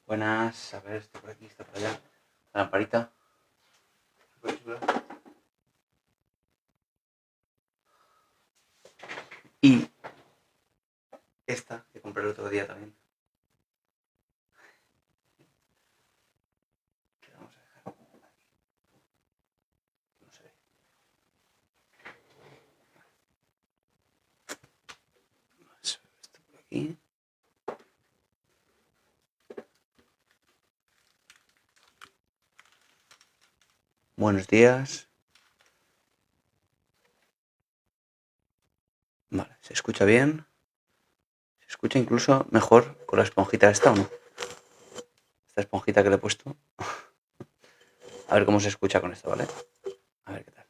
Buenas, a ver, está por aquí, está por allá. La lamparita. Y esta, que compré el otro día también. Que vamos a dejar aquí. No se ve. Esto por aquí. Buenos días. Vale, ¿se escucha bien? ¿Se escucha incluso mejor con la esponjita esta o no? Esta esponjita que le he puesto. A ver cómo se escucha con esto, ¿vale? A ver qué tal.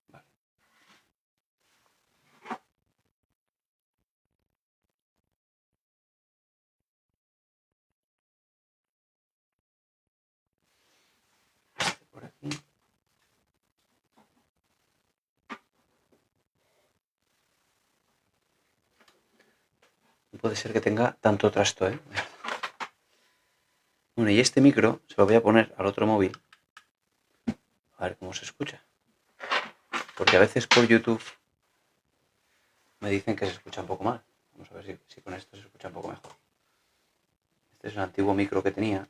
Vale. Este por aquí. No puede ser que tenga tanto trasto, ¿eh? Bueno, y este micro se lo voy a poner al otro móvil. A ver cómo se escucha. Porque a veces por YouTube me dicen que se escucha un poco mal. Vamos a ver si con esto se escucha un poco mejor. Este es un antiguo micro que tenía.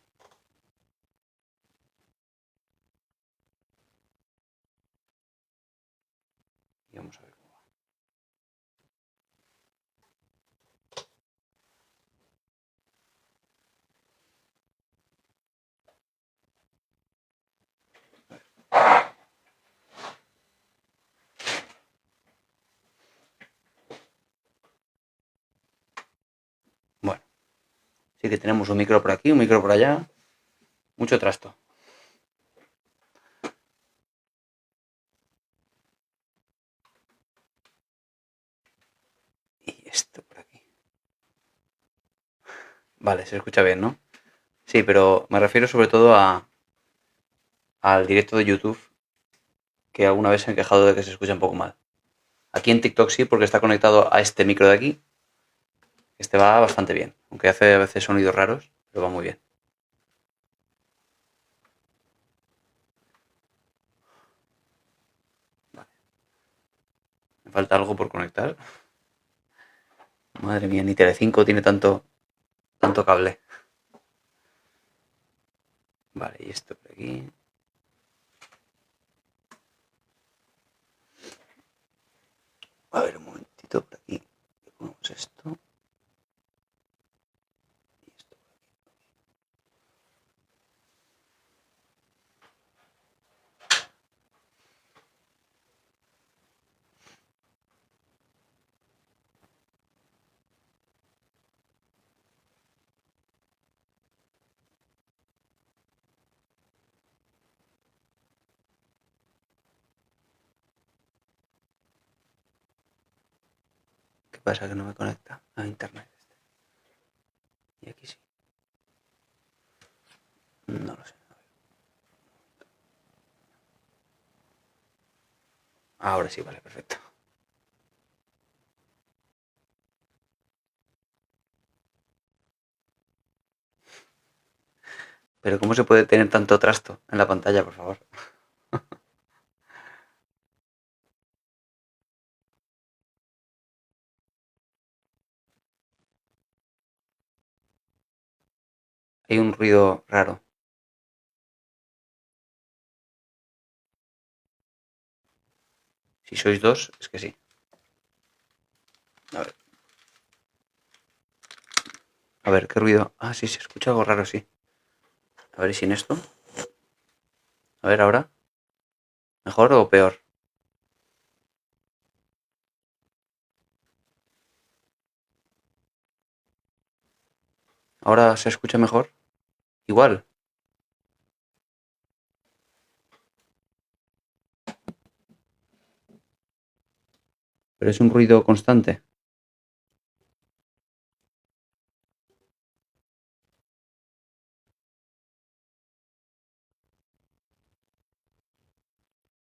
Y vamos a ver cómo va. Bueno, sí que tenemos un micro por aquí, un micro por allá. Mucho trasto. Y esto por aquí. Vale, se escucha bien, ¿no? Sí, pero me refiero sobre todo al directo de YouTube, que alguna vez se han quejado de que se escucha un poco mal. Aquí en TikTok sí, porque está conectado a este micro de aquí. Este va bastante bien, aunque hace a veces sonidos raros, pero va muy bien. Vale. Me falta algo por conectar. Madre mía, ni Telecinco tiene tanto cable. Vale, y esto por aquí. A ver, un momentito por aquí. Ponemos esto. Y esto por aquí. ¿Qué pasa? Que no me conecta a internet. Y aquí sí. No lo sé. Ahora sí, vale, perfecto. Pero ¿cómo se puede tener tanto trasto en la pantalla, por favor? Hay un ruido raro. Si sois dos, es que sí. A ver. A ver, ¿qué ruido? Ah, sí, se escucha algo raro, sí. A ver, ¿y sin esto? A ver, ahora. ¿Mejor o peor? ¿Ahora se escucha mejor? Igual. Pero es un ruido constante.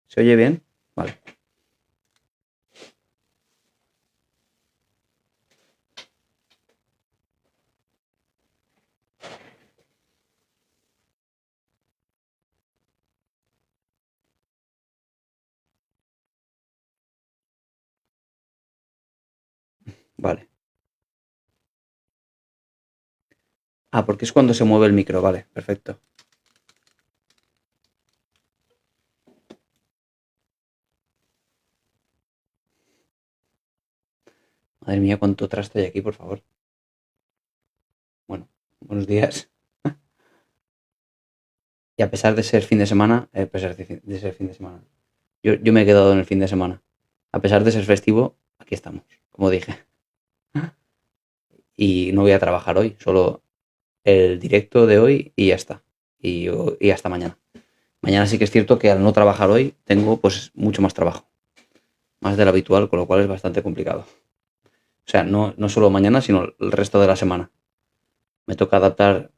¿Se oye bien? Vale. Vale. Ah, porque es cuando se mueve el micro, vale, perfecto. Madre mía, cuánto trasto hay aquí, por favor. Bueno, buenos días. Y a pesar de ser fin de semana, a pesar de ser fin de semana, yo me he quedado en el fin de semana. A pesar de ser festivo, aquí estamos, como dije. Y no voy a trabajar hoy, solo el directo de hoy y ya está. Y hasta mañana. Mañana sí que es cierto que al no trabajar hoy tengo pues mucho más trabajo, más del habitual, con lo cual es bastante complicado. O sea, no solo mañana, sino el resto de la semana. Me toca adaptar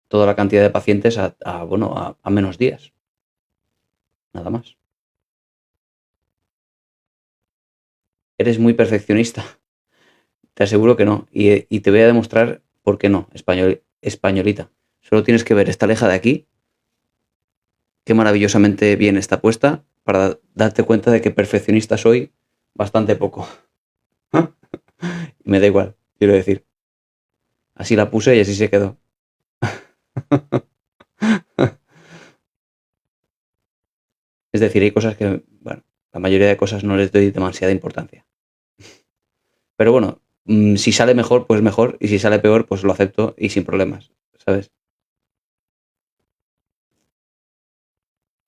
toda la cantidad de pacientes bueno, a menos días, nada más. Eres muy perfeccionista, te aseguro que no. Y te voy a demostrar por qué no, españolita. Solo tienes que ver esta leja de aquí, qué maravillosamente bien está puesta, para darte cuenta de que perfeccionista soy bastante poco. Me da igual, quiero decir. Así la puse y así se quedó. Es decir, hay cosas que, bueno, la mayoría de cosas no les doy demasiada importancia. Pero bueno, si sale mejor, pues mejor, y si sale peor, pues lo acepto y sin problemas, ¿sabes?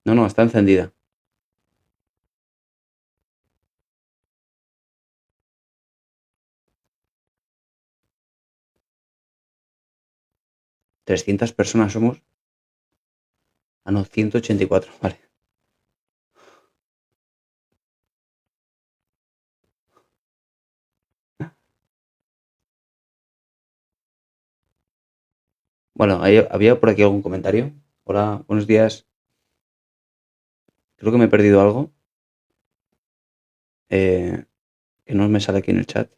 No, no, está encendida. 300 personas somos. Ah, no, 184, vale. Bueno, había por aquí algún comentario. Hola, buenos días. Creo que me he perdido algo eh, que no me sale aquí en el chat.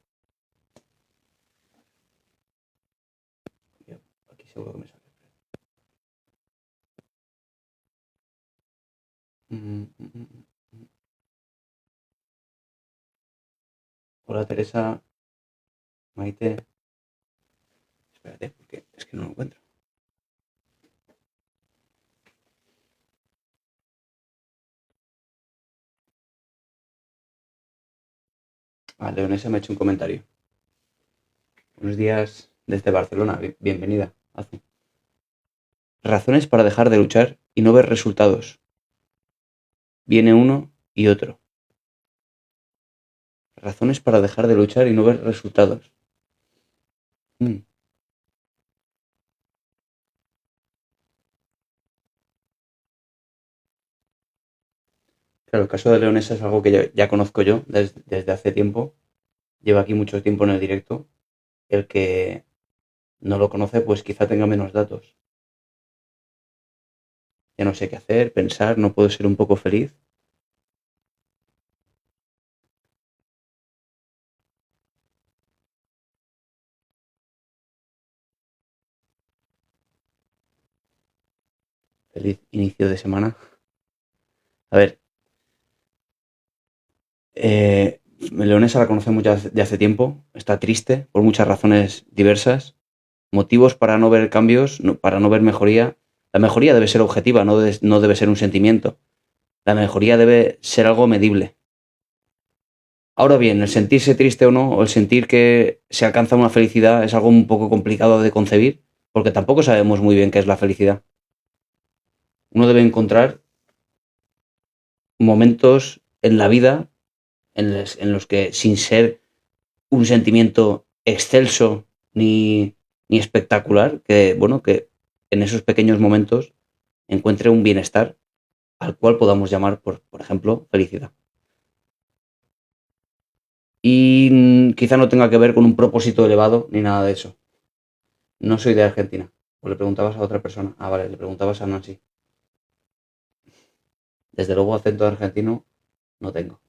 Aquí seguro que me sale. Mm, mm, mm. Hola, Teresa, Maite. Espérate, porque es que no lo encuentro. Ah, Leonesa me ha hecho un comentario. Buenos días desde Barcelona. Bienvenida. Razones para dejar de luchar y no ver resultados. Viene uno y otro. Razones para dejar de luchar y no ver resultados. Mm. Claro, el caso de Leonesa es algo que ya conozco yo desde hace tiempo. Llevo aquí mucho tiempo en el directo. El que no lo conoce, pues quizá tenga menos datos. Ya no sé qué hacer, pensar, no puedo ser un poco feliz. Feliz inicio de semana. A ver, Leonesa la conocemos ya de hace tiempo. Está triste por muchas razones diversas. Motivos para no ver cambios, para no ver mejoría. La mejoría debe ser objetiva, no debe ser un sentimiento. La mejoría debe ser algo medible. Ahora bien, el sentirse triste o no, o el sentir que se alcanza una felicidad es algo un poco complicado de concebir, porque tampoco sabemos muy bien qué es la felicidad. Uno debe encontrar momentos en la vida en los que, sin ser un sentimiento excelso ni espectacular, que bueno, que en esos pequeños momentos encuentre un bienestar al cual podamos llamar, por ejemplo, felicidad. Y quizá no tenga que ver con un propósito elevado ni nada de eso. No soy de Argentina. O le preguntabas a otra persona. Ah, vale, le preguntabas a Nancy. Desde luego acento argentino no tengo.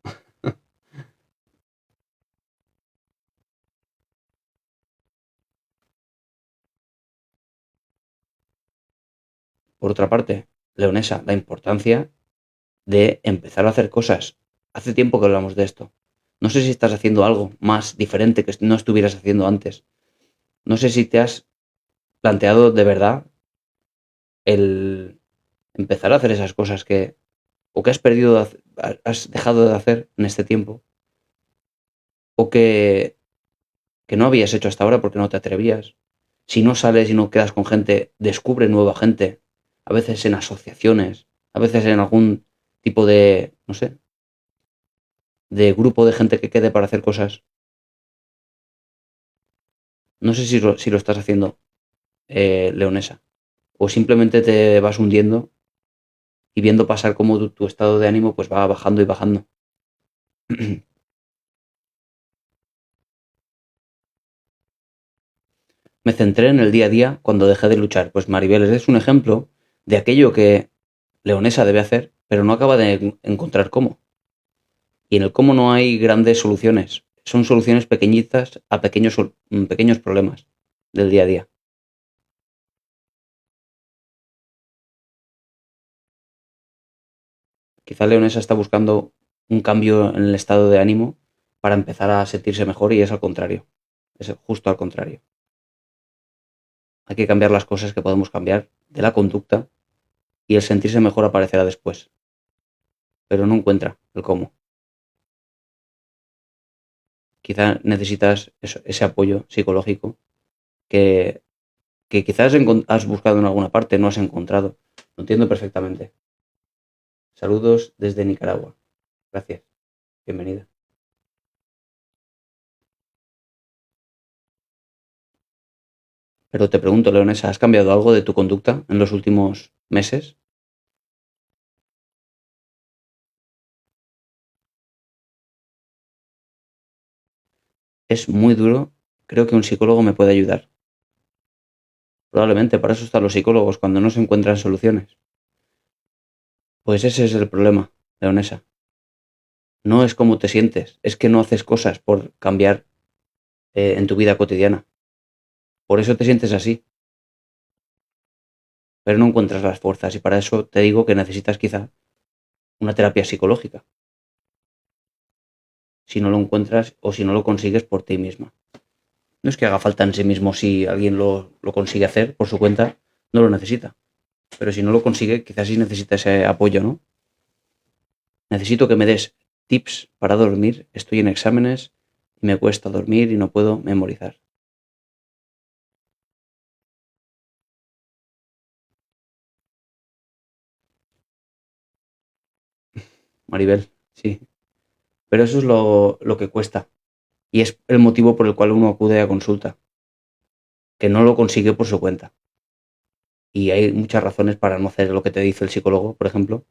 Por otra parte, Leonesa, la importancia de empezar a hacer cosas. Hace tiempo que hablamos de esto. No sé si estás haciendo algo más diferente que no estuvieras haciendo antes. No sé si te has planteado de verdad el empezar a hacer esas cosas o que has perdido, has dejado de hacer en este tiempo, o que no habías hecho hasta ahora porque no te atrevías. Si no sales y no quedas con gente, descubre nueva gente, a veces en asociaciones, a veces en algún tipo de, no sé, de grupo de gente que quede para hacer cosas. No sé si lo estás haciendo, leonesa, o simplemente te vas hundiendo y viendo pasar cómo tu estado de ánimo pues va bajando y bajando. Me centré en el día a día cuando dejé de luchar. Pues Maribel es un ejemplo de aquello que leonesa debe hacer, pero no acaba de encontrar cómo. Y en el cómo no hay grandes soluciones. Son soluciones pequeñitas a pequeños problemas del día a día. Quizá leonesa está buscando un cambio en el estado de ánimo para empezar a sentirse mejor y es al contrario. Es justo al contrario. Hay que cambiar las cosas que podemos cambiar de la conducta y el sentirse mejor aparecerá después. Pero no encuentra el cómo. Quizá necesitas ese apoyo psicológico que, que quizás has buscado en alguna parte, no has encontrado. Lo entiendo perfectamente. Saludos desde Nicaragua. Gracias. Bienvenida. Pero te pregunto, Leonesa, ¿has cambiado algo de tu conducta en los últimos meses? Es muy duro. Creo que un psicólogo me puede ayudar. Probablemente para eso están los psicólogos cuando no se encuentran soluciones. Pues ese es el problema, Leonesa. No es cómo te sientes, es que no haces cosas por cambiar en tu vida cotidiana. Por eso te sientes así, pero no encuentras las fuerzas y para eso te digo que necesitas quizá una terapia psicológica, si no lo encuentras o si no lo consigues por ti misma. No es que haga falta en sí mismo si alguien lo consigue hacer por su cuenta, no lo necesita. Pero si no lo consigue, quizás sí necesita ese apoyo, ¿no? Necesito que me des tips para dormir, estoy en exámenes y me cuesta dormir y no puedo memorizar. Maribel, sí. Pero eso es lo que cuesta. Y es el motivo por el cual uno acude a consulta, que no lo consigue por su cuenta. Y hay muchas razones para no hacer lo que te dice el psicólogo, por ejemplo,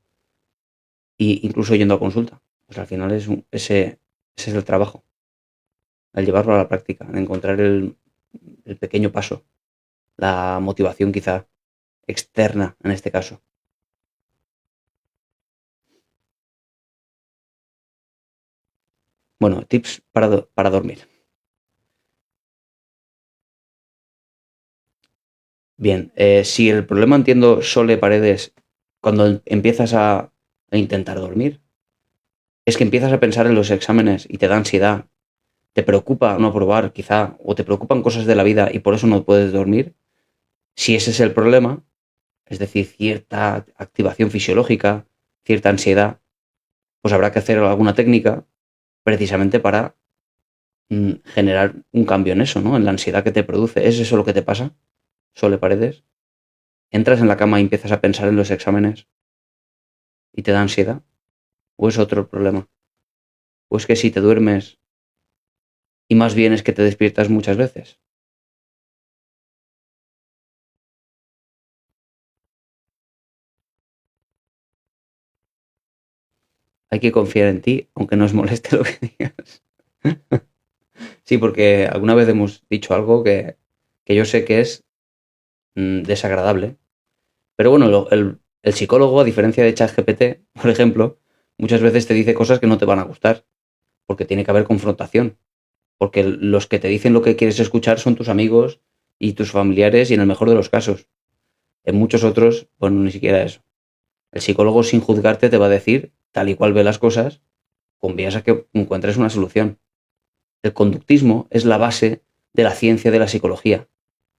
y incluso yendo a consulta. Pues al final ese es el trabajo, al llevarlo a la práctica, al encontrar el pequeño paso, la motivación quizá externa en este caso. Bueno, tips para dormir. Bien, si el problema entiendo Sole Paredes cuando empiezas a intentar dormir, es que empiezas a pensar en los exámenes y te da ansiedad, te preocupa no aprobar quizá, o te preocupan cosas de la vida y por eso no puedes dormir, si ese es el problema, es decir, cierta activación fisiológica, cierta ansiedad, pues habrá que hacer alguna técnica precisamente para generar un cambio en eso, ¿no? En la ansiedad que te produce. ¿Es eso lo que te pasa, Sole Paredes? ¿Entras en la cama y empiezas a pensar en los exámenes y te da ansiedad? ¿O es otro problema? ¿O es que si te duermes y más bien es que te despiertas muchas veces? Hay que confiar en ti, aunque nos moleste lo que digas. Sí, porque alguna vez hemos dicho algo que yo sé que es desagradable. Pero bueno, el psicólogo, a diferencia de ChatGPT, por ejemplo, muchas veces te dice cosas que no te van a gustar, porque tiene que haber confrontación. Porque los que te dicen lo que quieres escuchar son tus amigos y tus familiares y en el mejor de los casos. En muchos otros, bueno, ni siquiera eso. El psicólogo sin juzgarte te va a decir tal y cual ve las cosas con vías a que encuentres una solución. El conductismo es la base de la ciencia de la psicología.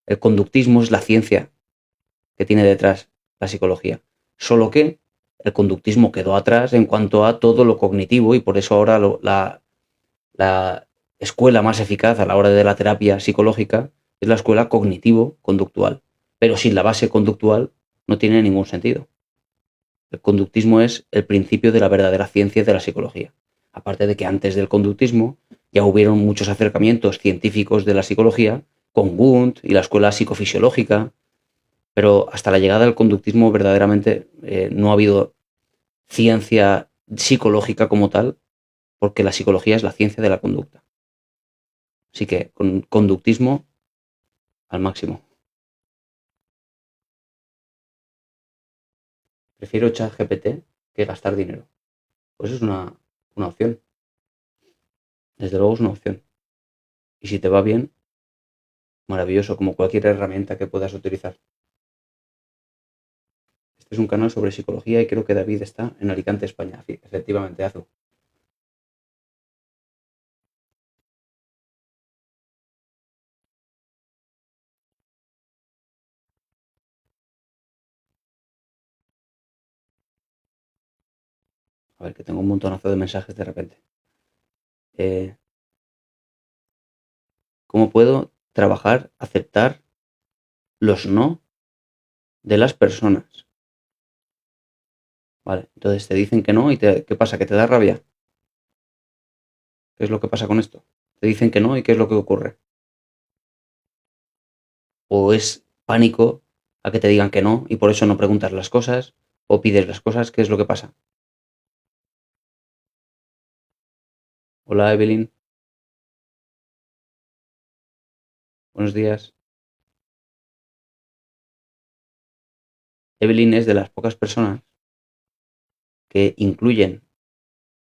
El conductismo es la ciencia que tiene detrás la psicología. Solo que el conductismo quedó atrás en cuanto a todo lo cognitivo y por eso ahora la escuela más eficaz a la hora de la terapia psicológica es la escuela cognitivo-conductual. Pero sin la base conductual no tiene ningún sentido. El conductismo es el principio de la verdadera ciencia de la psicología. Aparte de que antes del conductismo ya hubieron muchos acercamientos científicos de la psicología, con Wundt y la escuela psicofisiológica, pero hasta la llegada del conductismo verdaderamente no ha habido ciencia psicológica como tal, porque la psicología es la ciencia de la conducta. Así que con conductismo al máximo. Prefiero ChatGPT que gastar dinero. Pues es una opción. Desde luego es una opción. Y si te va bien, maravilloso, como cualquier herramienta que puedas utilizar. Este es un canal sobre psicología y creo que David está en Alicante, España. Sí, efectivamente, Azu. A ver, que tengo un montonazo de mensajes de repente. ¿Cómo puedo trabajar, aceptar los no de las personas? Vale, entonces te dicen que no y ¿qué pasa? ¿Que te da rabia? ¿Qué es lo que pasa con esto? Te dicen que no y ¿qué es lo que ocurre? ¿O es pánico a que te digan que no y por eso no preguntas las cosas o pides las cosas? ¿Qué es lo que pasa? Hola, Evelyn. Buenos días. Evelyn es de las pocas personas que incluyen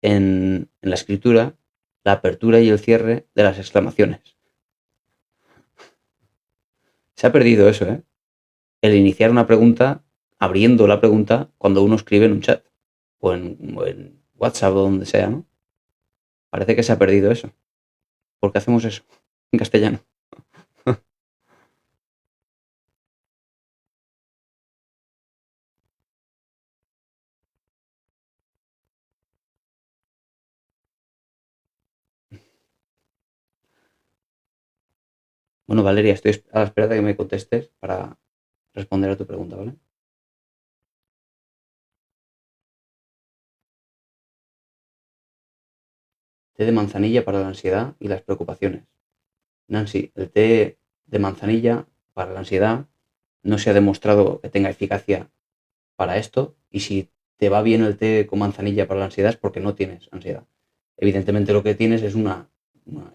en la escritura la apertura y el cierre de las exclamaciones. Se ha perdido eso, ¿eh? El iniciar una pregunta abriendo la pregunta cuando uno escribe en un chat o en WhatsApp o donde sea, ¿no? Parece que se ha perdido eso. ¿Por qué hacemos eso en castellano? Bueno, Valeria, estoy a la espera de que me contestes para responder a tu pregunta, ¿vale? Té de manzanilla para la ansiedad y las preocupaciones. Nancy, el té de manzanilla para la ansiedad no se ha demostrado que tenga eficacia para esto y si te va bien el té con manzanilla para la ansiedad es porque no tienes ansiedad. Evidentemente lo que tienes es una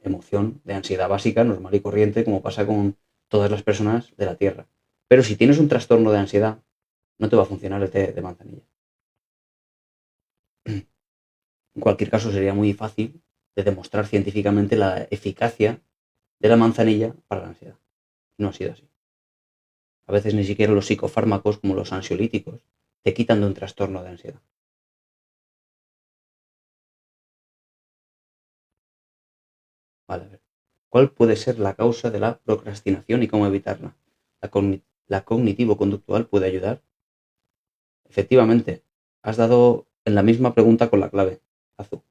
emoción de ansiedad básica, normal y corriente, como pasa con todas las personas de la Tierra. Pero si tienes un trastorno de ansiedad, no te va a funcionar el té de manzanilla. En cualquier caso, sería muy fácil de demostrar científicamente la eficacia de la manzanilla para la ansiedad. No ha sido así. A veces ni siquiera los psicofármacos, como los ansiolíticos, te quitan de un trastorno de ansiedad. Vale, a ver. ¿Cuál puede ser la causa de la procrastinación y cómo evitarla? La cognitivo-conductual puede ayudar. Efectivamente, has dado en la misma pregunta con la clave, Azul.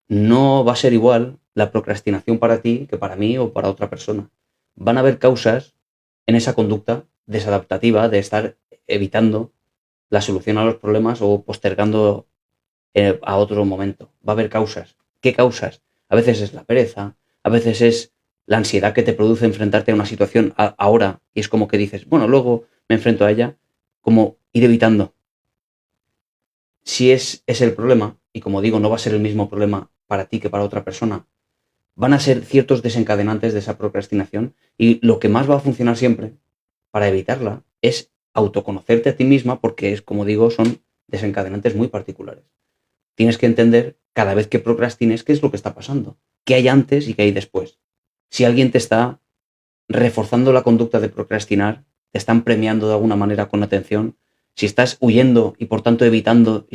No va a ser igual la procrastinación para ti que para mí o para otra persona. Van a haber causas en esa conducta desadaptativa de estar evitando la solución a los problemas o postergando a otro momento. Va a haber causas. ¿Qué causas? A veces es la pereza, a veces es la ansiedad que te produce enfrentarte a una situación ahora y es como que dices, bueno, luego me enfrento a ella, como ir evitando. Si es el problema, y como digo, no va a ser el mismo problema para ti que para otra persona, van a ser ciertos desencadenantes de esa procrastinación y lo que más va a funcionar siempre para evitarla es autoconocerte a ti misma porque es, como digo, son desencadenantes muy particulares. Tienes que entender cada vez que procrastines qué es lo que está pasando, qué hay antes y qué hay después. Si alguien te está reforzando la conducta de procrastinar, te están premiando de alguna manera con atención, si estás huyendo y por tanto evitando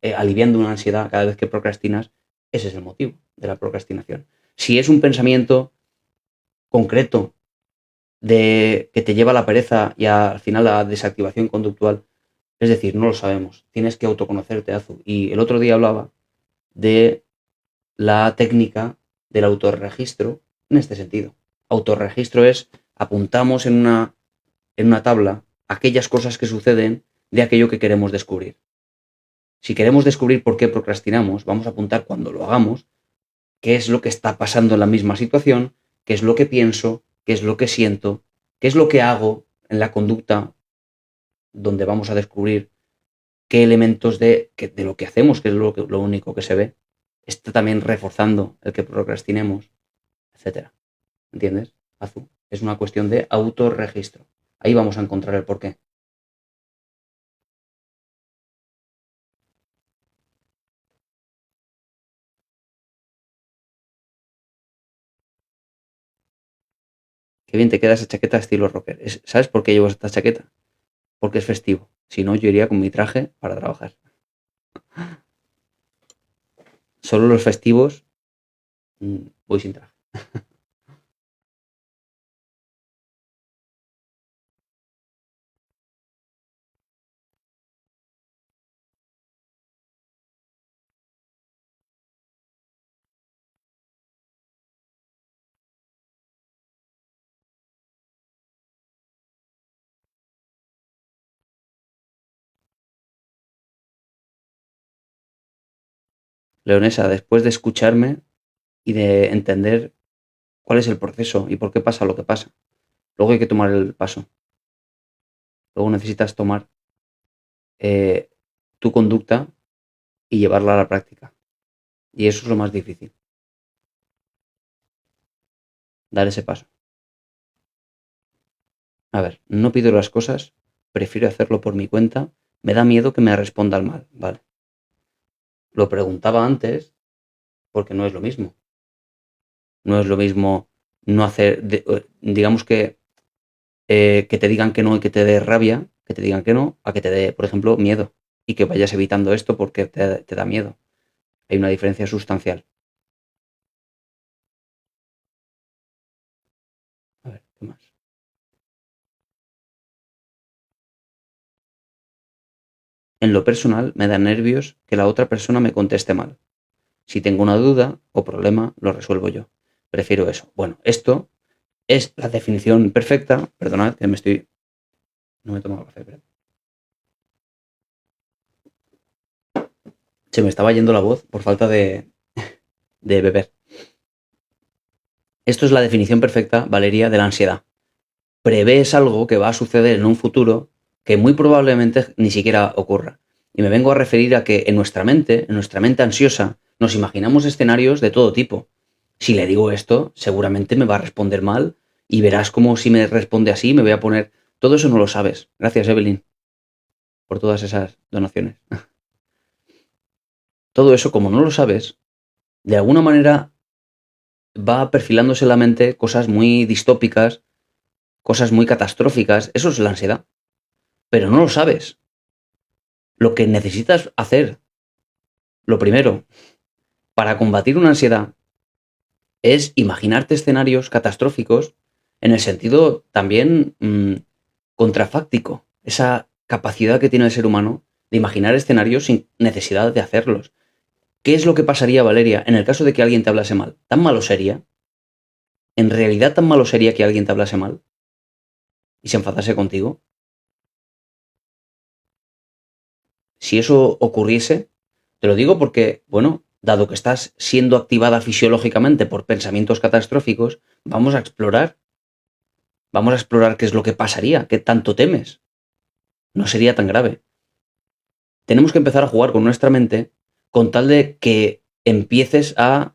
aliviando una ansiedad cada vez que procrastinas, ese es el motivo de la procrastinación. Si es un pensamiento concreto de que te lleva a la pereza y al final a la desactivación conductual, es decir, no lo sabemos. Tienes que autoconocerte, Azu. Y el otro día hablaba de la técnica del autorregistro en este sentido. Autorregistro es apuntamos en una tabla aquellas cosas que suceden de aquello que queremos descubrir. Si queremos descubrir por qué procrastinamos, vamos a apuntar cuando lo hagamos, qué es lo que está pasando en la misma situación, qué es lo que pienso, qué es lo que siento, qué es lo que hago en la conducta donde vamos a descubrir qué elementos de lo que hacemos, que es lo único que se ve, está también reforzando el que procrastinemos, etcétera. ¿Entiendes, Azu? Es una cuestión de autorregistro. Ahí vamos a encontrar el porqué. Qué bien te queda esa chaqueta estilo rocker. ¿Sabes por qué llevo esta chaqueta? Porque es festivo. Si no, yo iría con mi traje para trabajar. Solo los festivos voy sin traje. Leonesa, después de escucharme y de entender cuál es el proceso y por qué pasa lo que pasa, luego hay que tomar el paso. Luego necesitas tomar eh, tu conducta y llevarla a la práctica. Y eso es lo más difícil, dar ese paso. A ver, no pido las cosas, prefiero hacerlo por mi cuenta, me da miedo que me respondan mal, ¿vale? Lo preguntaba antes porque no es lo mismo. No es lo mismo no hacer, digamos que te digan que no y que te dé rabia, que te digan que no, a que te dé, por ejemplo, miedo y que vayas evitando esto porque te da miedo. Hay una diferencia sustancial. A ver, ¿qué más? En lo personal, me da nervios que la otra persona me conteste mal. Si tengo una duda o problema, lo resuelvo yo. Prefiero eso. Bueno, esto es la definición perfecta. Perdonad que me estoy. No me he tomado café, pero. Se me estaba yendo la voz por falta de beber. Esto es la definición perfecta, Valeria, de la ansiedad. Prevés algo que va a suceder en un futuro que muy probablemente ni siquiera ocurra. Y me vengo a referir a que en nuestra mente ansiosa, nos imaginamos escenarios de todo tipo. Si le digo esto, seguramente me va a responder mal y verás como si me responde así me voy a poner. Todo eso no lo sabes. Gracias, Evelyn, por todas esas donaciones. Todo eso, como no lo sabes, de alguna manera va perfilándose en la mente cosas muy distópicas, cosas muy catastróficas. Eso es la ansiedad. Pero no lo sabes. Lo que necesitas hacer, lo primero, para combatir una ansiedad, es imaginarte escenarios catastróficos en el sentido también contrafáctico. Esa capacidad que tiene el ser humano de imaginar escenarios sin necesidad de hacerlos. ¿Qué es lo que pasaría, Valeria, en el caso de que alguien te hablase mal? ¿Tan malo sería? ¿En realidad tan malo sería que alguien te hablase mal y se enfadase contigo? Si eso ocurriese, te lo digo porque, bueno, dado que estás siendo activada fisiológicamente por pensamientos catastróficos, vamos a explorar qué es lo que pasaría, qué tanto temes. No sería tan grave. Tenemos que empezar a jugar con nuestra mente con tal de que empieces a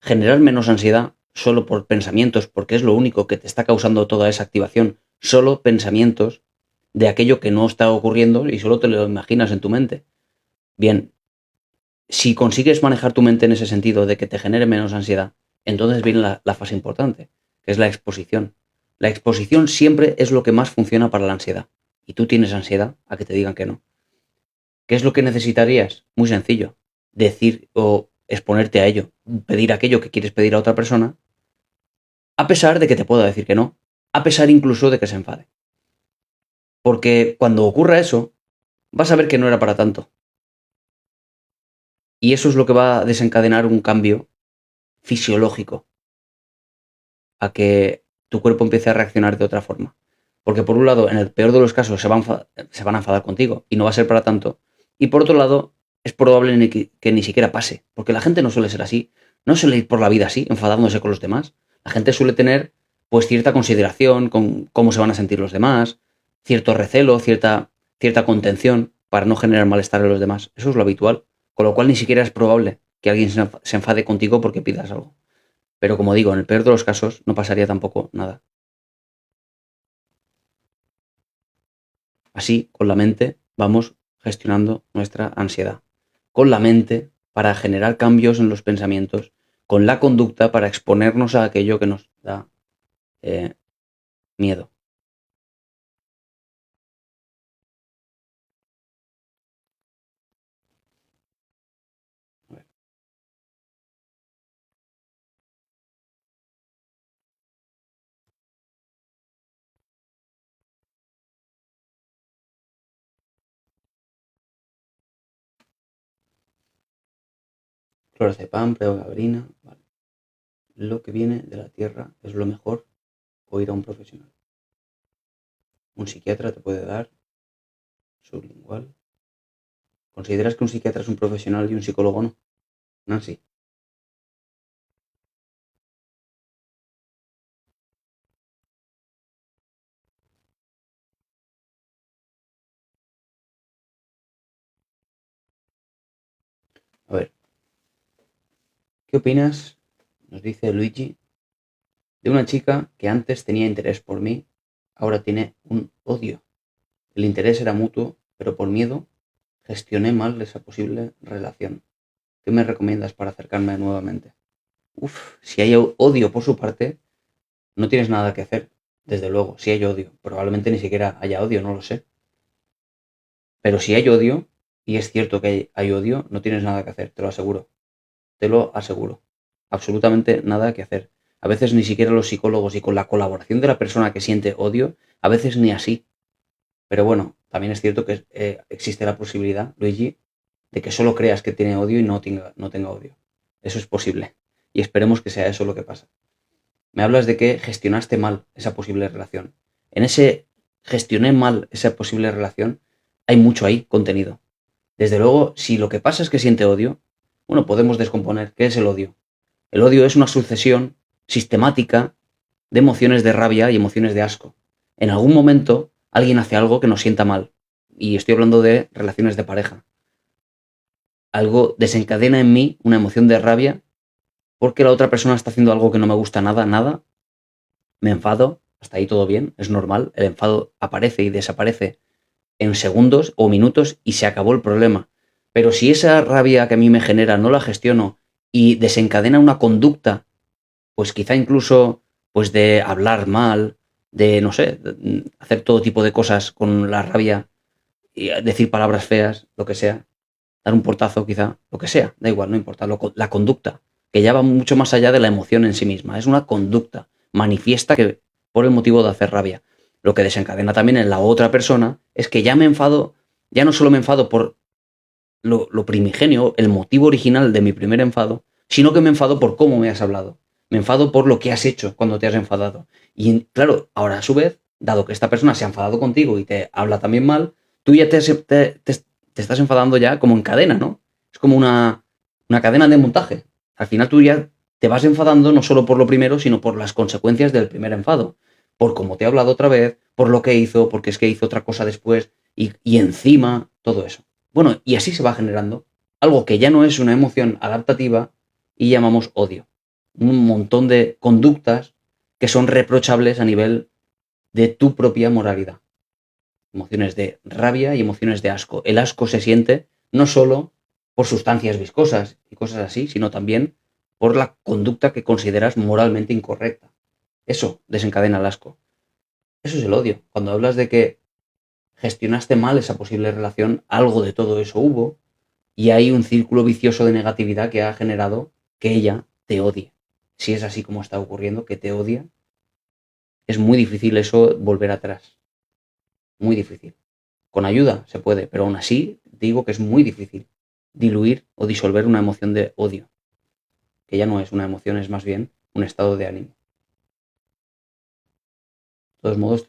generar menos ansiedad solo por pensamientos, porque es lo único que te está causando toda esa activación, solo pensamientos de aquello que no está ocurriendo y solo te lo imaginas en tu mente. Bien, si consigues manejar tu mente en ese sentido de que te genere menos ansiedad, entonces viene la fase importante, que es la exposición. La exposición siempre es lo que más funciona para la ansiedad. Y tú tienes ansiedad a que te digan que no. ¿Qué es lo que necesitarías? Muy sencillo. Decir o exponerte a ello. Pedir aquello que quieres pedir a otra persona, a pesar de que te pueda decir que no. A pesar incluso de que se enfade. Porque cuando ocurra eso, vas a ver que no era para tanto. Y eso es lo que va a desencadenar un cambio fisiológico. A que tu cuerpo empiece a reaccionar de otra forma. Porque por un lado, en el peor de los casos, se van a enfadar contigo y no va a ser para tanto. Y por otro lado, es probable que ni siquiera pase. Porque la gente no suele ser así. No suele ir por la vida así, enfadándose con los demás. La gente suele tener pues cierta consideración con cómo se van a sentir los demás, cierto recelo, cierta contención para no generar malestar en los demás. Eso es lo habitual. Con lo cual ni siquiera es probable que alguien se enfade contigo porque pidas algo. Pero como digo, en el peor de los casos no pasaría tampoco nada. Así, con la mente, vamos gestionando nuestra ansiedad. Con la mente, para generar cambios en los pensamientos. Con la conducta, para exponernos a aquello que nos da eh, miedo. A ver. Clorazepam, pregabalina. Vale. Lo que viene de la tierra es lo mejor o ir a un profesional. Un psiquiatra te puede dar sublingual. ¿Consideras que un psiquiatra es un profesional y un psicólogo no? Nancy. A ver, ¿qué opinas? Nos dice Luigi, de una chica que antes tenía interés por mí, ahora tiene un odio. El interés era mutuo, pero por miedo gestioné mal esa posible relación. ¿Qué me recomiendas para acercarme nuevamente? Uf, si hay odio por su parte, no tienes nada que hacer. Desde luego, si hay odio. Probablemente ni siquiera haya odio, no lo sé. Pero si hay odio, y es cierto que hay odio, no tienes nada que hacer, te lo aseguro. Te lo aseguro. Absolutamente nada que hacer. A veces ni siquiera los psicólogos y con la colaboración de la persona que siente odio, a veces ni así. Pero bueno, también es cierto que existe la posibilidad, Luigi, de que solo creas que tiene odio y no tenga odio. Eso es posible. Y esperemos que sea eso lo que pasa. Me hablas de que gestionaste mal esa posible relación. En ese gestioné mal esa posible relación, hay mucho ahí contenido. Desde luego, si lo que pasa es que siente odio, bueno, podemos descomponer. ¿Qué es el odio? El odio es una sucesión sistemática de emociones de rabia y emociones de asco. En algún momento alguien hace algo que nos sienta mal. Y estoy hablando de relaciones de pareja. Algo desencadena en mí una emoción de rabia porque la otra persona está haciendo algo que no me gusta nada, nada. Me enfado, hasta ahí todo bien, es normal. El enfado aparece y desaparece en segundos o minutos y se acabó el problema. Pero si esa rabia que a mí me genera no la gestiono y desencadena una conducta, pues quizá incluso pues de hablar mal, de no sé, hacer todo tipo de cosas con la rabia y decir palabras feas, lo que sea, dar un portazo quizá, lo que sea, da igual, no importa, la conducta, que ya va mucho más allá de la emoción en sí misma, es una conducta manifiesta que por el motivo de hacer rabia. Lo que desencadena también en la otra persona es que ya me enfado, ya no solo me enfado por lo primigenio, el motivo original de mi primer enfado, sino que me enfado por cómo me has hablado. Me enfado por lo que has hecho cuando te has enfadado. Y claro, ahora a su vez, dado que esta persona se ha enfadado contigo y te habla también mal, tú ya te estás enfadando ya como en cadena, ¿no? Es como una cadena de montaje. Al final tú ya te vas enfadando no solo por lo primero, sino por las consecuencias del primer enfado. Por cómo te ha hablado otra vez, por lo que hizo, porque es que hizo otra cosa después y encima todo eso. Bueno, y así se va generando algo que ya no es una emoción adaptativa y llamamos odio. Un montón de conductas que son reprochables a nivel de tu propia moralidad. Emociones de rabia y emociones de asco. El asco se siente no solo por sustancias viscosas y cosas así, sino también por la conducta que consideras moralmente incorrecta. Eso desencadena el asco. Eso es el odio. Cuando hablas de que gestionaste mal esa posible relación, algo de todo eso hubo, y hay un círculo vicioso de negatividad que ha generado que ella te odie. Si es así como está ocurriendo, que te odia, es muy difícil eso volver atrás. Muy difícil. Con ayuda se puede, pero aún así digo que es muy difícil diluir o disolver una emoción de odio, que ya no es una emoción, es más bien un estado de ánimo. De todos modos,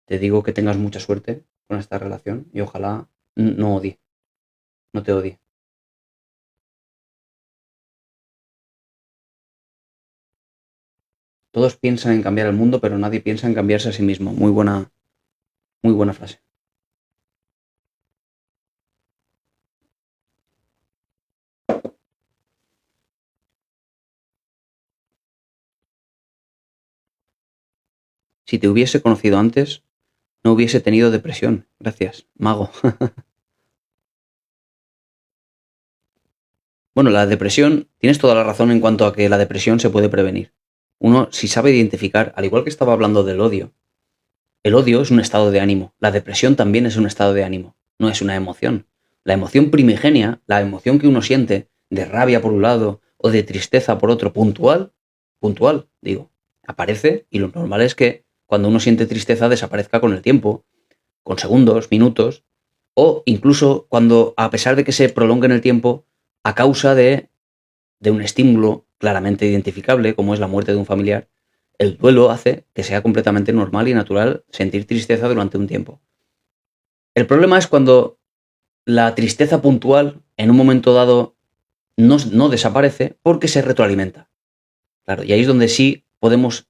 te digo que tengas mucha suerte con esta relación y ojalá no odie, no te odie. Todos piensan en cambiar el mundo, pero nadie piensa en cambiarse a sí mismo. Muy buena frase. Si te hubiese conocido antes, no hubiese tenido depresión. Gracias, mago. Bueno, la depresión, tienes toda la razón en cuanto a que la depresión se puede prevenir. Uno, si sabe identificar, al igual que estaba hablando del odio, el odio es un estado de ánimo. La depresión también es un estado de ánimo, no es una emoción. La emoción primigenia, la emoción que uno siente, de rabia por un lado o de tristeza por otro, puntual, digo, aparece y lo normal es que cuando uno siente tristeza desaparezca con el tiempo, con segundos, minutos, o incluso cuando, a pesar de que se prolongue en el tiempo, a causa de un estímulo claramente identificable, como es la muerte de un familiar, el duelo hace que sea completamente normal y natural sentir tristeza durante un tiempo. El problema es cuando la tristeza puntual, en un momento dado, no desaparece porque se retroalimenta. Claro, y ahí es donde sí podemos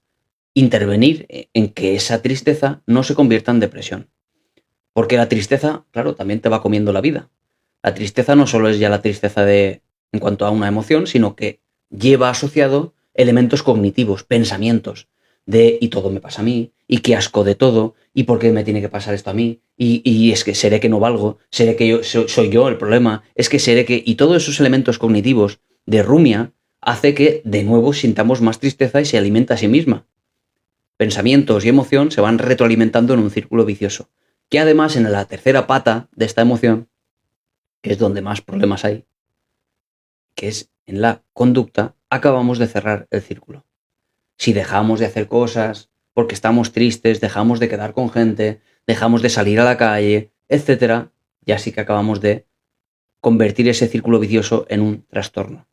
intervenir en que esa tristeza no se convierta en depresión. Porque la tristeza, claro, también te va comiendo la vida. La tristeza no solo es ya la tristeza en cuanto a una emoción, sino que lleva asociado elementos cognitivos, pensamientos de y todo me pasa a mí, y qué asco de todo, y por qué me tiene que pasar esto a mí, y es que seré que no valgo, seré que soy yo el problema, es que seré que... Y todos esos elementos cognitivos de rumia hace que de nuevo sintamos más tristeza y se alimenta a sí misma. Pensamientos y emoción se van retroalimentando en un círculo vicioso. Que además en la tercera pata de esta emoción, que es donde más problemas hay, que es en la conducta, acabamos de cerrar el círculo. Si dejamos de hacer cosas porque estamos tristes, dejamos de quedar con gente, dejamos de salir a la calle, etcétera, ya sí que acabamos de convertir ese círculo vicioso en un trastorno.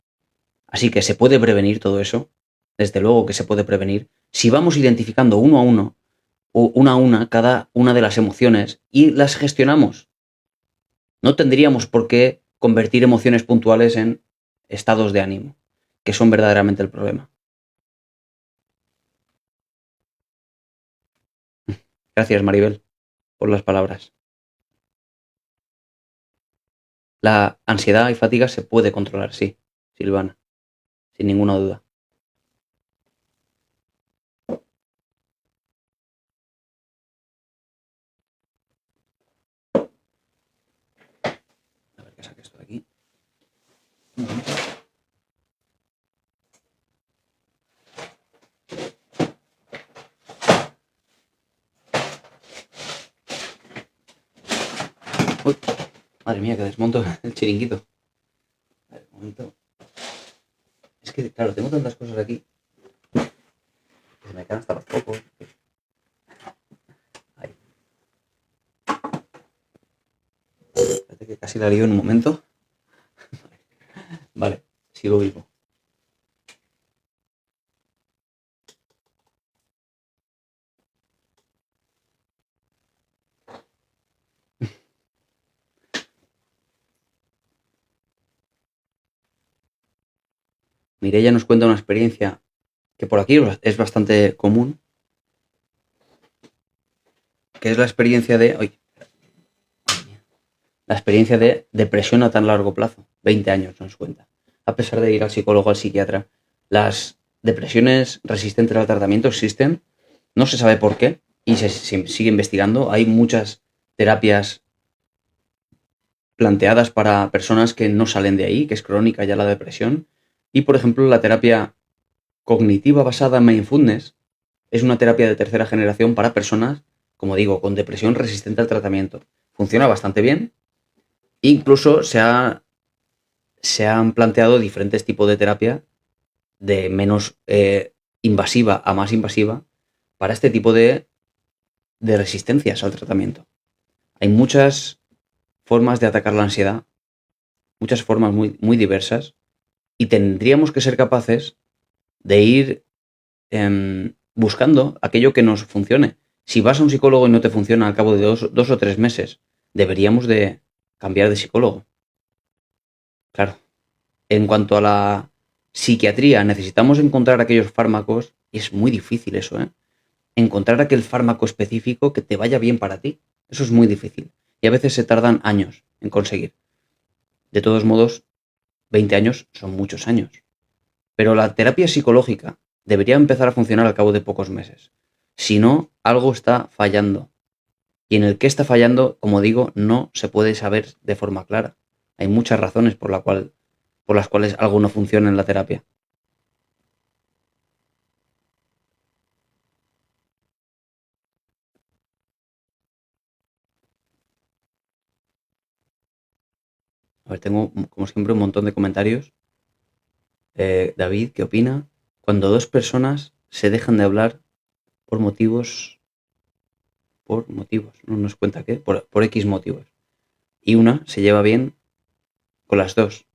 Así que se puede prevenir todo eso, desde luego que se puede prevenir, si vamos identificando uno a uno o una a una cada una de las emociones y las gestionamos. No tendríamos por qué convertir emociones puntuales en estados de ánimo, que son verdaderamente el problema. Gracias, Maribel, por las palabras. La ansiedad y fatiga se puede controlar, sí, Silvana, sin ninguna duda. A ver qué saque esto de aquí. Un momento. Uy, madre mía, que desmonto el chiringuito. A ver, un momento. Es que, claro, tengo tantas cosas aquí que se me quedan hasta los pocos. Ahí. Espérate que casi la lío en un momento. Vale, sigo vivo. Mireia nos cuenta una experiencia que por aquí es bastante común, que es la experiencia de... Uy, la experiencia de depresión a tan largo plazo. 20 años nos cuenta. A pesar de ir al psicólogo, al psiquiatra, las depresiones resistentes al tratamiento existen, no se sabe por qué y se sigue investigando. Hay muchas terapias planteadas para personas que no salen de ahí, que es crónica ya la depresión. Y por ejemplo, la terapia cognitiva basada en mindfulness es una terapia de tercera generación para personas como digo, con depresión resistente al tratamiento. Funciona bastante bien. Incluso se han planteado diferentes tipos de terapia de menos invasiva a más invasiva para este tipo de resistencias al tratamiento. Hay muchas formas de atacar la ansiedad, muchas formas muy, muy diversas, y tendríamos que ser capaces de ir buscando aquello que nos funcione. Si vas a un psicólogo y no te funciona al cabo de dos o 3 meses, deberíamos de cambiar de psicólogo. Claro. En cuanto a la psiquiatría, necesitamos encontrar aquellos fármacos, y es muy difícil eso, ¿eh? Encontrar aquel fármaco específico que te vaya bien para ti. Eso es muy difícil. Y a veces se tardan años en conseguir. De todos modos, 20 años son muchos años. Pero la terapia psicológica debería empezar a funcionar al cabo de pocos meses. Si no, algo está fallando. Y en el que está fallando, como digo, no se puede saber de forma clara. Hay muchas razones por las cuales algo no funciona en la terapia. A ver, tengo como siempre un montón de comentarios. David, ¿qué opina? Cuando dos personas se dejan de hablar por motivos, no nos cuenta qué, por X motivos. Y una se lleva bien con las dos.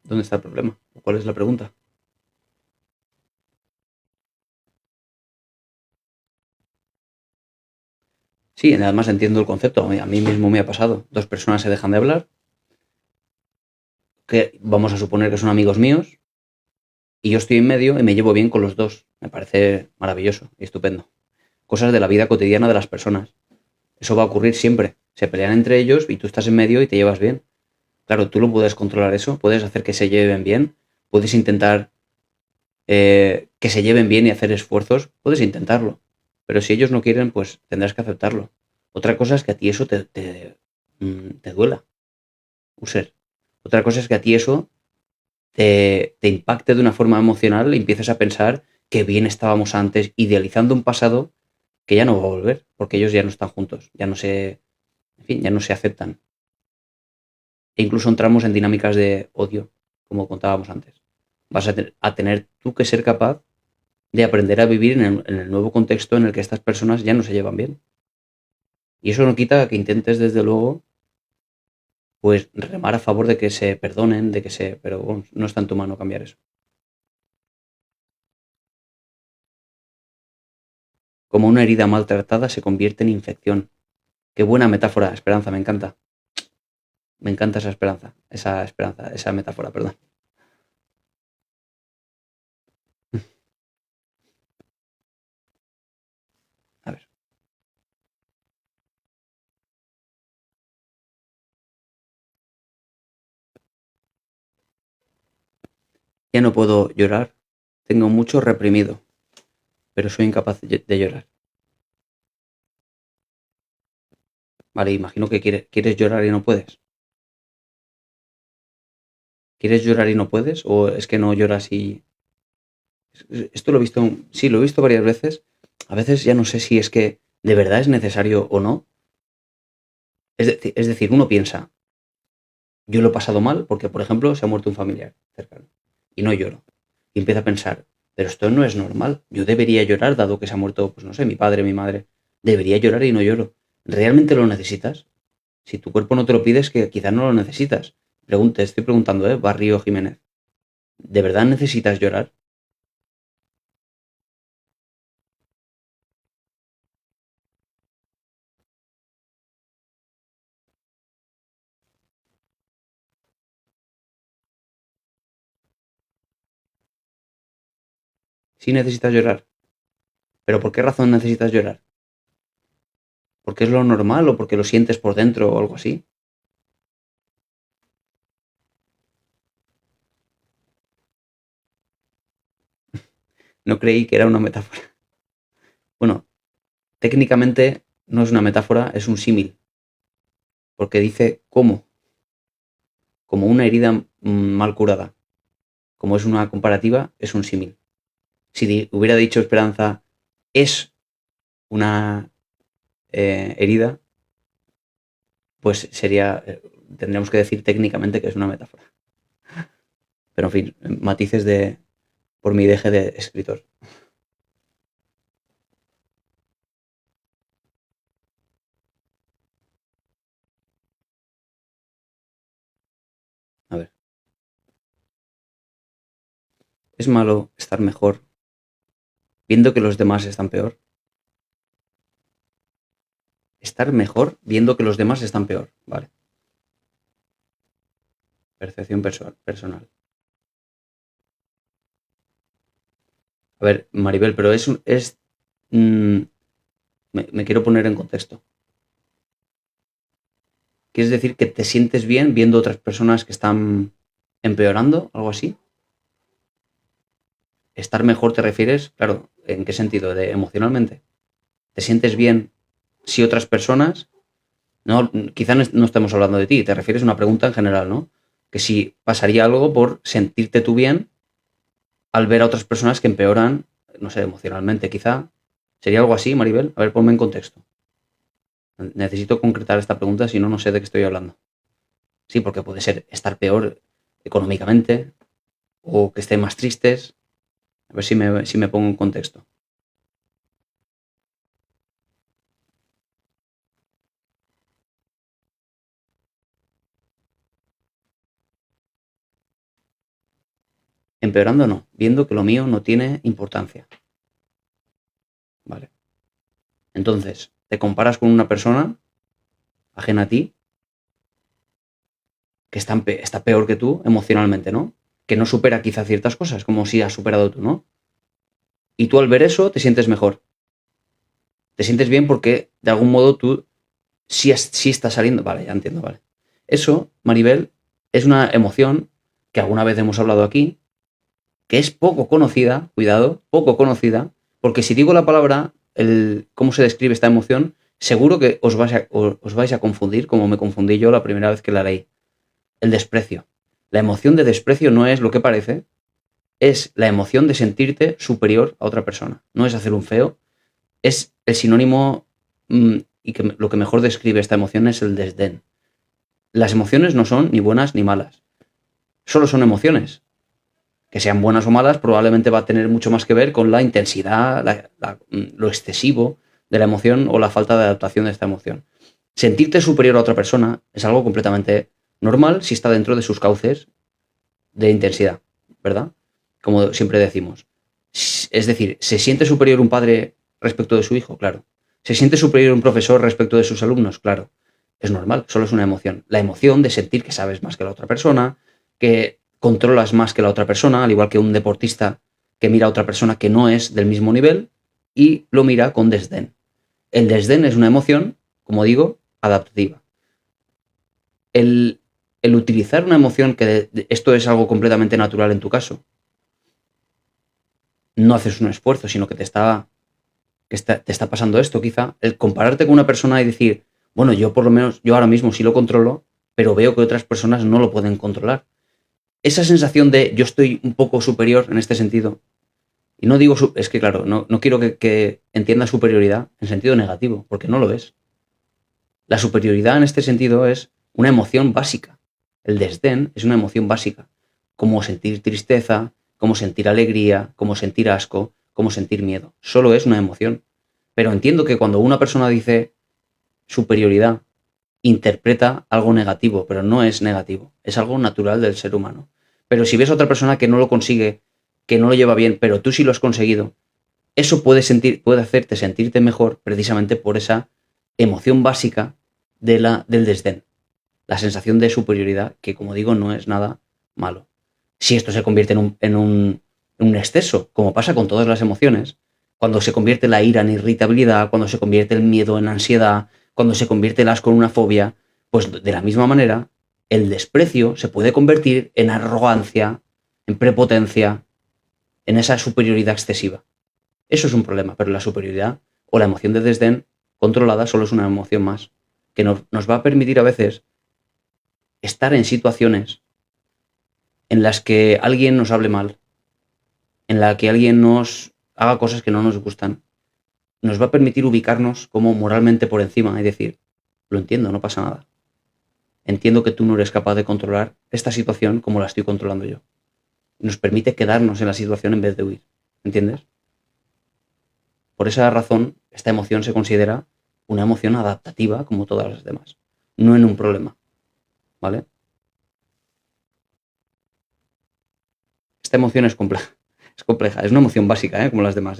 ¿Dónde está el problema? ¿Cuál es la pregunta? Sí, además entiendo el concepto. A mí mismo me ha pasado. Dos personas se dejan de hablar, que vamos a suponer que son amigos míos, y yo estoy en medio y me llevo bien con los dos. Me parece maravilloso y estupendo. Cosas de la vida cotidiana de las personas. Eso va a ocurrir siempre. Se pelean entre ellos y tú estás en medio y te llevas bien. Claro, tú lo puedes controlar eso, puedes hacer que se lleven bien, puedes intentar que se lleven bien y hacer esfuerzos, puedes intentarlo. Pero si ellos no quieren, pues tendrás que aceptarlo. Otra cosa es que a ti eso te duela, User. Otra cosa es que a ti eso te impacte de una forma emocional y empieces a pensar que bien estábamos antes, idealizando un pasado que ya no va a volver, porque ellos ya no están juntos, en fin, ya no se aceptan. E incluso entramos en dinámicas de odio, como contábamos antes. Vas a tener tú que ser capaz de aprender a vivir en el nuevo contexto en el que estas personas ya no se llevan bien. Y eso no quita que intentes, desde luego, pues remar a favor de que se perdonen, pero bueno, no está en tu mano cambiar eso. Como una herida maltratada se convierte en infección. Qué buena metáfora, Esperanza, me encanta. Me encanta esa metáfora, perdón. A ver. Ya no puedo llorar. Tengo mucho reprimido, pero soy incapaz de llorar. Vale, imagino que quieres llorar y no puedes. ¿Quieres llorar y no puedes? ¿O es que no lloras y...? Esto lo he visto, sí, lo he visto varias veces. A veces ya no sé si es que de verdad es necesario o no. Es decir, uno piensa, yo lo he pasado mal porque, por ejemplo, se ha muerto un familiar cercano y no lloro. Y empieza a pensar, pero esto no es normal. Yo debería llorar dado que se ha muerto, pues no sé, mi padre, mi madre. Debería llorar y no lloro. ¿Realmente lo necesitas? Si tu cuerpo no te lo pide, es que quizás no lo necesitas. Estoy preguntando, Barrio Jiménez. ¿De verdad necesitas llorar? Sí necesitas llorar. ¿Pero por qué razón necesitas llorar? ¿Porque es lo normal o porque lo sientes por dentro o algo así? No creí que era una metáfora. Bueno, técnicamente no es una metáfora, es un símil, porque dice cómo, como una herida mal curada, como es una comparativa, es un símil. Si hubiera dicho Esperanza es una herida, pues tendríamos que decir técnicamente que es una metáfora. Pero en fin, matices por mi deje de escritor. A ver. ¿Es malo estar mejor viendo que los demás están peor? Estar mejor viendo que los demás están peor. Vale. Percepción personal. A ver, Maribel, pero me quiero poner en contexto. ¿Quieres decir que te sientes bien viendo otras personas que están empeorando? ¿Algo así? ¿Estar mejor te refieres? Claro, ¿en qué sentido? Emocionalmente. ¿Te sientes bien si otras personas... No, quizá no estemos hablando de ti, te refieres a una pregunta en general, ¿no? Que si pasaría algo por sentirte tú bien al ver a otras personas que empeoran, no sé, emocionalmente, quizá. ¿Sería algo así, Maribel? A ver, ponme en contexto. Necesito concretar esta pregunta, si no, no sé de qué estoy hablando. Sí, porque puede ser estar peor económicamente o que estén más tristes. A ver si me pongo en contexto. Empeorando no, viendo que lo mío no tiene importancia. Vale. Entonces, te comparas con una persona ajena a ti que está peor que tú emocionalmente, ¿no? Que no supera quizá ciertas cosas, como si has superado tú, ¿no? Y tú al ver eso te sientes mejor. Te sientes bien porque de algún modo tú sí estás saliendo. Vale, ya entiendo, vale. Eso, Maribel, es una emoción que alguna vez hemos hablado aquí, que es poco conocida, cuidado, poco conocida, porque si digo la palabra, cómo se describe esta emoción, seguro que os vais a confundir, como me confundí yo la primera vez que la leí. El desprecio. La emoción de desprecio no es lo que parece, es la emoción de sentirte superior a otra persona. No es hacer un feo, es el sinónimo y que lo que mejor describe esta emoción es el desdén. Las emociones no son ni buenas ni malas, solo son emociones. Que sean buenas o malas probablemente va a tener mucho más que ver con la intensidad, lo excesivo de la emoción o la falta de adaptación de esta emoción. Sentirte superior a otra persona es algo completamente normal si está dentro de sus cauces de intensidad, ¿verdad? Como siempre decimos. Es decir, ¿se siente superior un padre respecto de su hijo? Claro. ¿Se siente superior un profesor respecto de sus alumnos? Claro. Es normal, solo es una emoción. La emoción de sentir que sabes más que la otra persona, que controlas más que la otra persona, al igual que un deportista que mira a otra persona que no es del mismo nivel y lo mira con desdén. El desdén es una emoción, como digo, adaptativa. El, el utilizar una emoción esto es algo completamente natural en tu caso, no haces un esfuerzo, sino que te está pasando esto quizá, el compararte con una persona y decir, bueno, yo por lo menos, yo ahora mismo sí lo controlo, pero veo que otras personas no lo pueden controlar. Esa sensación de yo estoy un poco superior en este sentido, y no digo, es que claro, no quiero que entienda superioridad en sentido negativo, porque no lo es. La superioridad en este sentido es una emoción básica. El desdén es una emoción básica, como sentir tristeza, como sentir alegría, como sentir asco, como sentir miedo. Solo es una emoción. Pero entiendo que cuando una persona dice superioridad, interpreta algo negativo, pero no es negativo, es algo natural del ser humano. Pero si ves a otra persona que no lo consigue, que no lo lleva bien, pero tú sí lo has conseguido, eso puede hacerte sentirte mejor precisamente por esa emoción básica del desdén, la sensación de superioridad, que como digo no es nada malo. Si esto se convierte en un exceso, como pasa con todas las emociones, cuando se convierte la ira en irritabilidad, cuando se convierte el miedo en ansiedad, cuando se convierte el asco en una fobia, pues de la misma manera, el desprecio se puede convertir en arrogancia, en prepotencia, en esa superioridad excesiva. Eso es un problema, pero la superioridad o la emoción de desdén controlada solo es una emoción más, que nos va a permitir a veces estar en situaciones en las que alguien nos hable mal, en la que alguien nos haga cosas que no nos gustan, nos va a permitir ubicarnos como moralmente por encima y decir, lo entiendo, no pasa nada. Entiendo que tú no eres capaz de controlar esta situación como la estoy controlando yo. Nos permite quedarnos en la situación en vez de huir. ¿Entiendes? Por esa razón, esta emoción se considera una emoción adaptativa como todas las demás, no en un problema. ¿Vale? Esta emoción es compleja. Es compleja. Es una emoción básica, como las demás.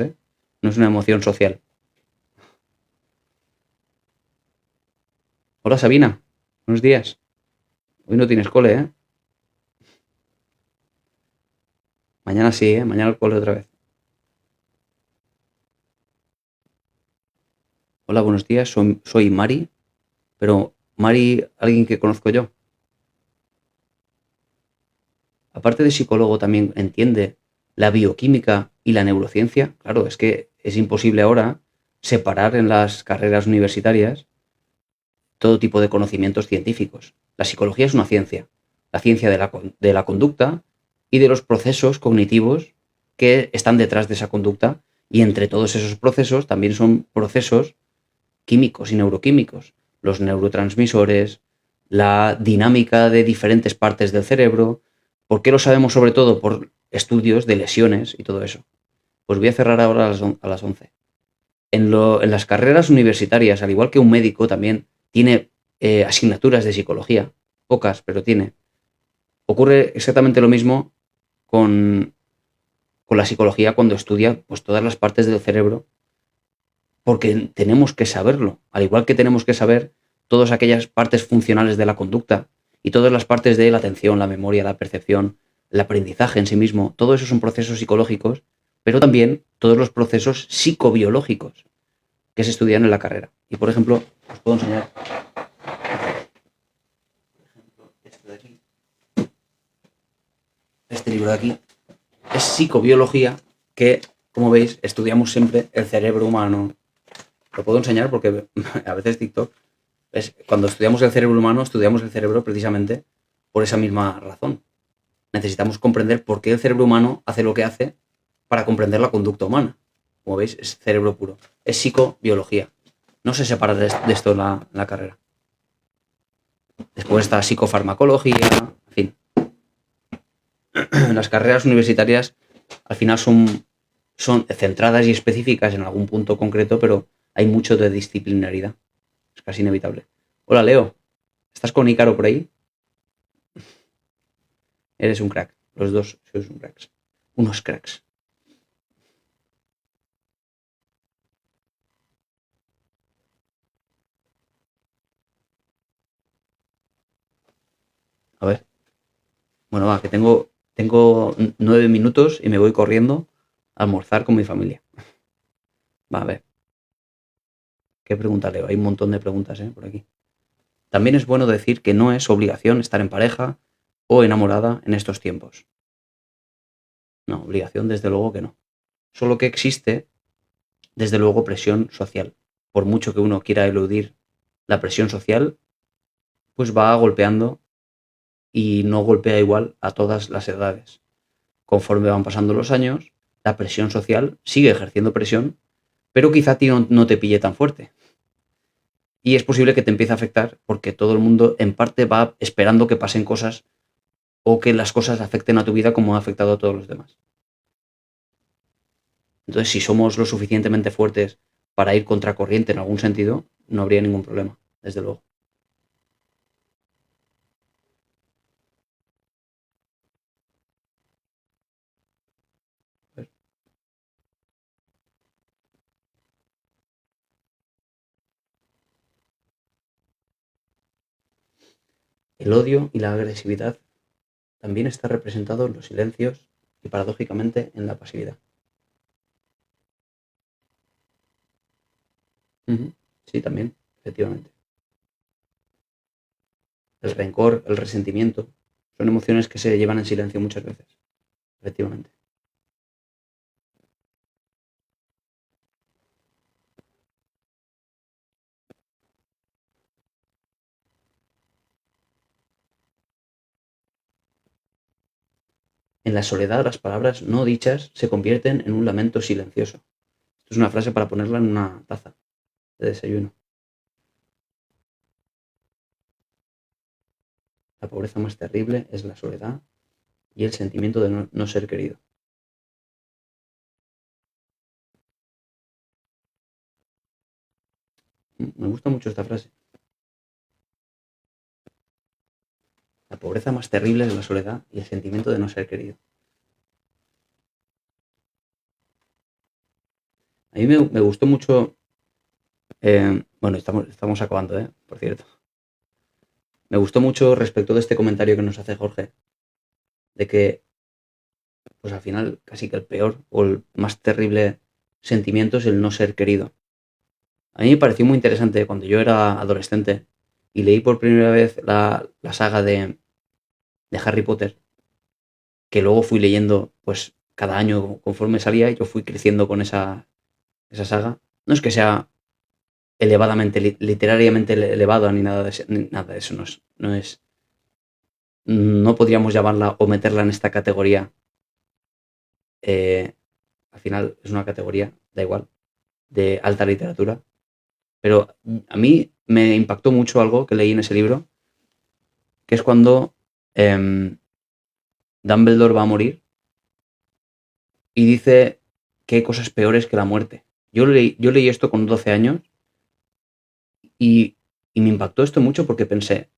No es una emoción social. Hola Sabina. Buenos días. Hoy no tienes cole, ¿eh? Mañana sí, ¿eh? Mañana el cole otra vez. Hola, buenos días. Soy Mari. Pero Mari, alguien que conozco yo. Aparte de psicólogo, también entiende la bioquímica y la neurociencia. Claro, es que es imposible ahora separar en las carreras universitarias todo tipo de conocimientos científicos. La psicología es una ciencia, la ciencia de la conducta y de los procesos cognitivos que están detrás de esa conducta, y entre todos esos procesos también son procesos químicos y neuroquímicos, los neurotransmisores, la dinámica de diferentes partes del cerebro. ¿Por qué lo sabemos? Sobre todo por estudios de lesiones y todo eso. Pues voy a cerrar ahora a las 11. En las carreras universitarias, al igual que un médico, también tiene asignaturas de psicología, pocas, pero tiene. Ocurre exactamente lo mismo con, con la psicología cuando estudia pues, todas las partes del cerebro, porque tenemos que saberlo, al igual que tenemos que saber todas aquellas partes funcionales de la conducta y todas las partes de la atención, la memoria, la percepción, el aprendizaje en sí mismo. Todo eso son procesos psicológicos, pero también todos los procesos psicobiológicos que se estudian en la carrera. Y por ejemplo, os puedo enseñar esto de aquí. Este libro de aquí es psicobiología, que, como veis, estudiamos siempre el cerebro humano. Lo puedo enseñar porque a veces TikTok cuando estudiamos el cerebro humano, estudiamos el cerebro precisamente por esa misma razón. Necesitamos comprender por qué el cerebro humano hace lo que hace para comprender la conducta humana. Como veis, es cerebro puro. Es psicobiología. No se separa de esto en la carrera. Después está psicofarmacología, en fin. Las carreras universitarias al final son centradas y específicas en algún punto concreto, pero hay mucho de disciplinaridad. Es casi inevitable. Hola, Leo. ¿Estás con Ícaro por ahí? Eres un crack. Los dos sois un cracks. Unos cracks. A ver. Bueno, va, que tengo 9 minutos y me voy corriendo a almorzar con mi familia. Va, a ver. ¿Qué pregunta leo? Hay un montón de preguntas, por aquí. También es bueno decir que no es obligación estar en pareja o enamorada en estos tiempos. No, obligación desde luego que no. Solo que existe, desde luego, presión social. Por mucho que uno quiera eludir la presión social, pues va golpeando y no golpea igual a todas las edades. Conforme van pasando los años, la presión social sigue ejerciendo presión, pero quizá a ti no te pille tan fuerte. Y es posible que te empiece a afectar porque todo el mundo en parte va esperando que pasen cosas o que las cosas afecten a tu vida como ha afectado a todos los demás. Entonces, si somos lo suficientemente fuertes para ir contracorriente en algún sentido, no habría ningún problema, desde luego. El odio y la agresividad también está representado en los silencios y paradójicamente en la pasividad. Sí, también, efectivamente. El rencor, el resentimiento, son emociones que se llevan en silencio muchas veces, efectivamente. En la soledad las palabras no dichas se convierten en un lamento silencioso. Esto es una frase para ponerla en una taza de desayuno. La pobreza más terrible es la soledad y el sentimiento de no ser querido. Me gusta mucho esta frase. La pobreza más terrible es la soledad y el sentimiento de no ser querido. A mí me gustó mucho. Bueno, estamos acabando, por cierto. Me gustó mucho respecto de este comentario que nos hace Jorge, de que, pues al final, casi que el peor o el más terrible sentimiento es el no ser querido. A mí me pareció muy interesante cuando yo era adolescente y leí por primera vez la saga de Harry Potter, que luego fui leyendo, pues cada año conforme salía, y yo fui creciendo con esa saga. No es que sea elevadamente, literariamente elevada ni nada de eso, no podríamos llamarla o meterla en esta categoría. eh, Al final es una categoría, da igual, de alta literatura. Pero a mí me impactó mucho algo que leí en ese libro, que es cuando Dumbledore va a morir y dice que hay cosas peores que la muerte. Yo leí esto con 12 años y, y me impactó esto mucho porque pensé,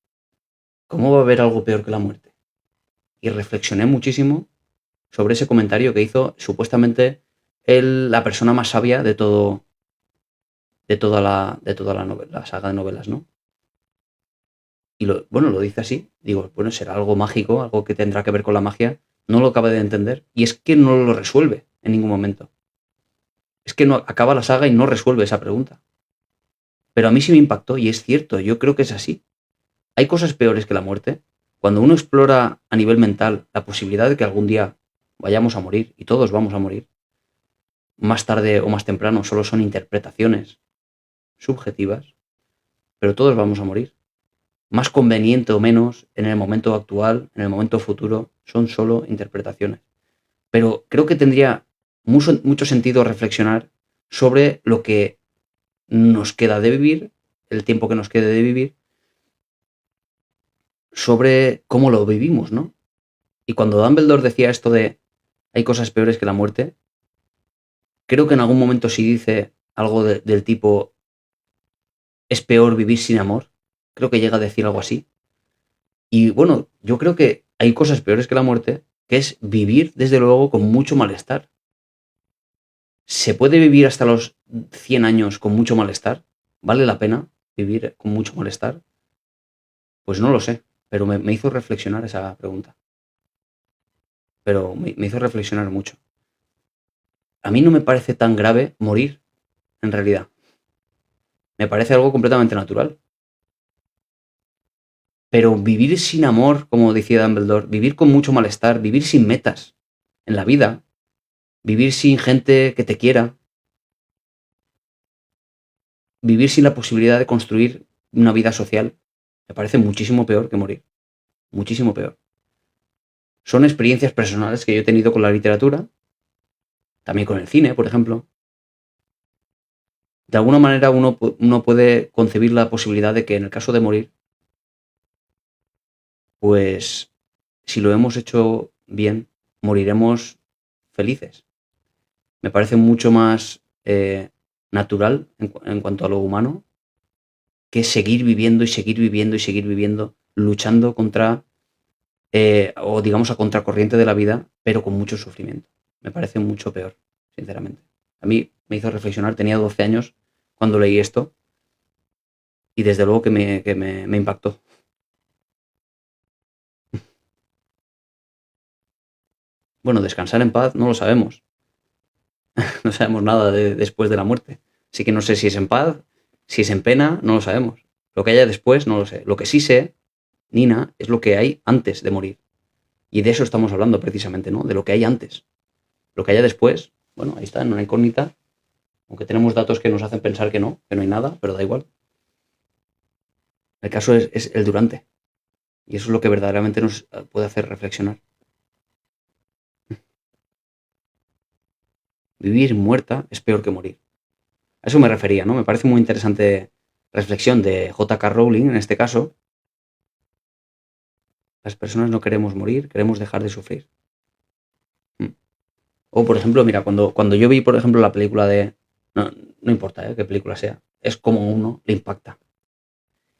¿cómo va a haber algo peor que la muerte? Y reflexioné muchísimo sobre ese comentario que hizo supuestamente la persona más sabia de toda la saga de novelas, ¿no? Y bueno, lo dice así. Digo, bueno, será algo mágico, algo que tendrá que ver con la magia. No lo acaba de entender. Y es que no lo resuelve en ningún momento. Es que no acaba la saga y no resuelve esa pregunta. Pero a mí sí me impactó y es cierto, yo creo que es así. Hay cosas peores que la muerte. Cuando uno explora a nivel mental la posibilidad de que algún día vayamos a morir, y todos vamos a morir, más tarde o más temprano, solo son interpretaciones subjetivas, pero todos vamos a morir. Más conveniente o menos en el momento actual, en el momento futuro, son solo interpretaciones. Pero creo que tendría mucho sentido reflexionar sobre lo que nos queda de vivir, el tiempo que nos quede de vivir, sobre cómo lo vivimos, ¿no? Y cuando Dumbledore decía esto de hay cosas peores que la muerte, creo que en algún momento sí dice algo del tipo es peor vivir sin amor. Creo que llega a decir algo así. Y bueno, yo creo que hay cosas peores que la muerte, que es vivir, desde luego, con mucho malestar. ¿Se puede vivir hasta los 100 años con mucho malestar? ¿Vale la pena vivir con mucho malestar? Pues no lo sé, pero me hizo reflexionar esa pregunta. Pero me hizo reflexionar mucho. A mí no me parece tan grave morir, en realidad. Me parece algo completamente natural. Pero vivir sin amor, como decía Dumbledore, vivir con mucho malestar, vivir sin metas en la vida, vivir sin gente que te quiera, vivir sin la posibilidad de construir una vida social, me parece muchísimo peor que morir. Muchísimo peor. Son experiencias personales que yo he tenido con la literatura, también con el cine, por ejemplo. De alguna manera uno puede concebir la posibilidad de que en el caso de morir, pues si lo hemos hecho bien, moriremos felices. Me parece mucho más natural en cuanto a lo humano que seguir viviendo y seguir viviendo y seguir viviendo, luchando contra, o digamos a contracorriente de la vida, pero con mucho sufrimiento. Me parece mucho peor, sinceramente. A mí me hizo reflexionar, tenía 12 años cuando leí esto y desde luego que me impactó. Bueno, descansar en paz no lo sabemos. No sabemos nada después de la muerte. Así que no sé si es en paz, si es en pena, no lo sabemos. Lo que haya después, no lo sé. Lo que sí sé, Nina, es lo que hay antes de morir. Y de eso estamos hablando precisamente, ¿no? De lo que hay antes. Lo que haya después, bueno, ahí está, en una incógnita. Aunque tenemos datos que nos hacen pensar que no hay nada, pero da igual. El caso es el durante. Y eso es lo que verdaderamente nos puede hacer reflexionar. vivir muerta es peor que morir. A eso me refería, ¿no? Me parece muy interesante reflexión de J.K. Rowling en este caso. Las personas no queremos morir, queremos dejar de sufrir. O, por ejemplo, mira, cuando yo vi, por ejemplo, la película de... No, no importa qué película sea, es como uno le impacta.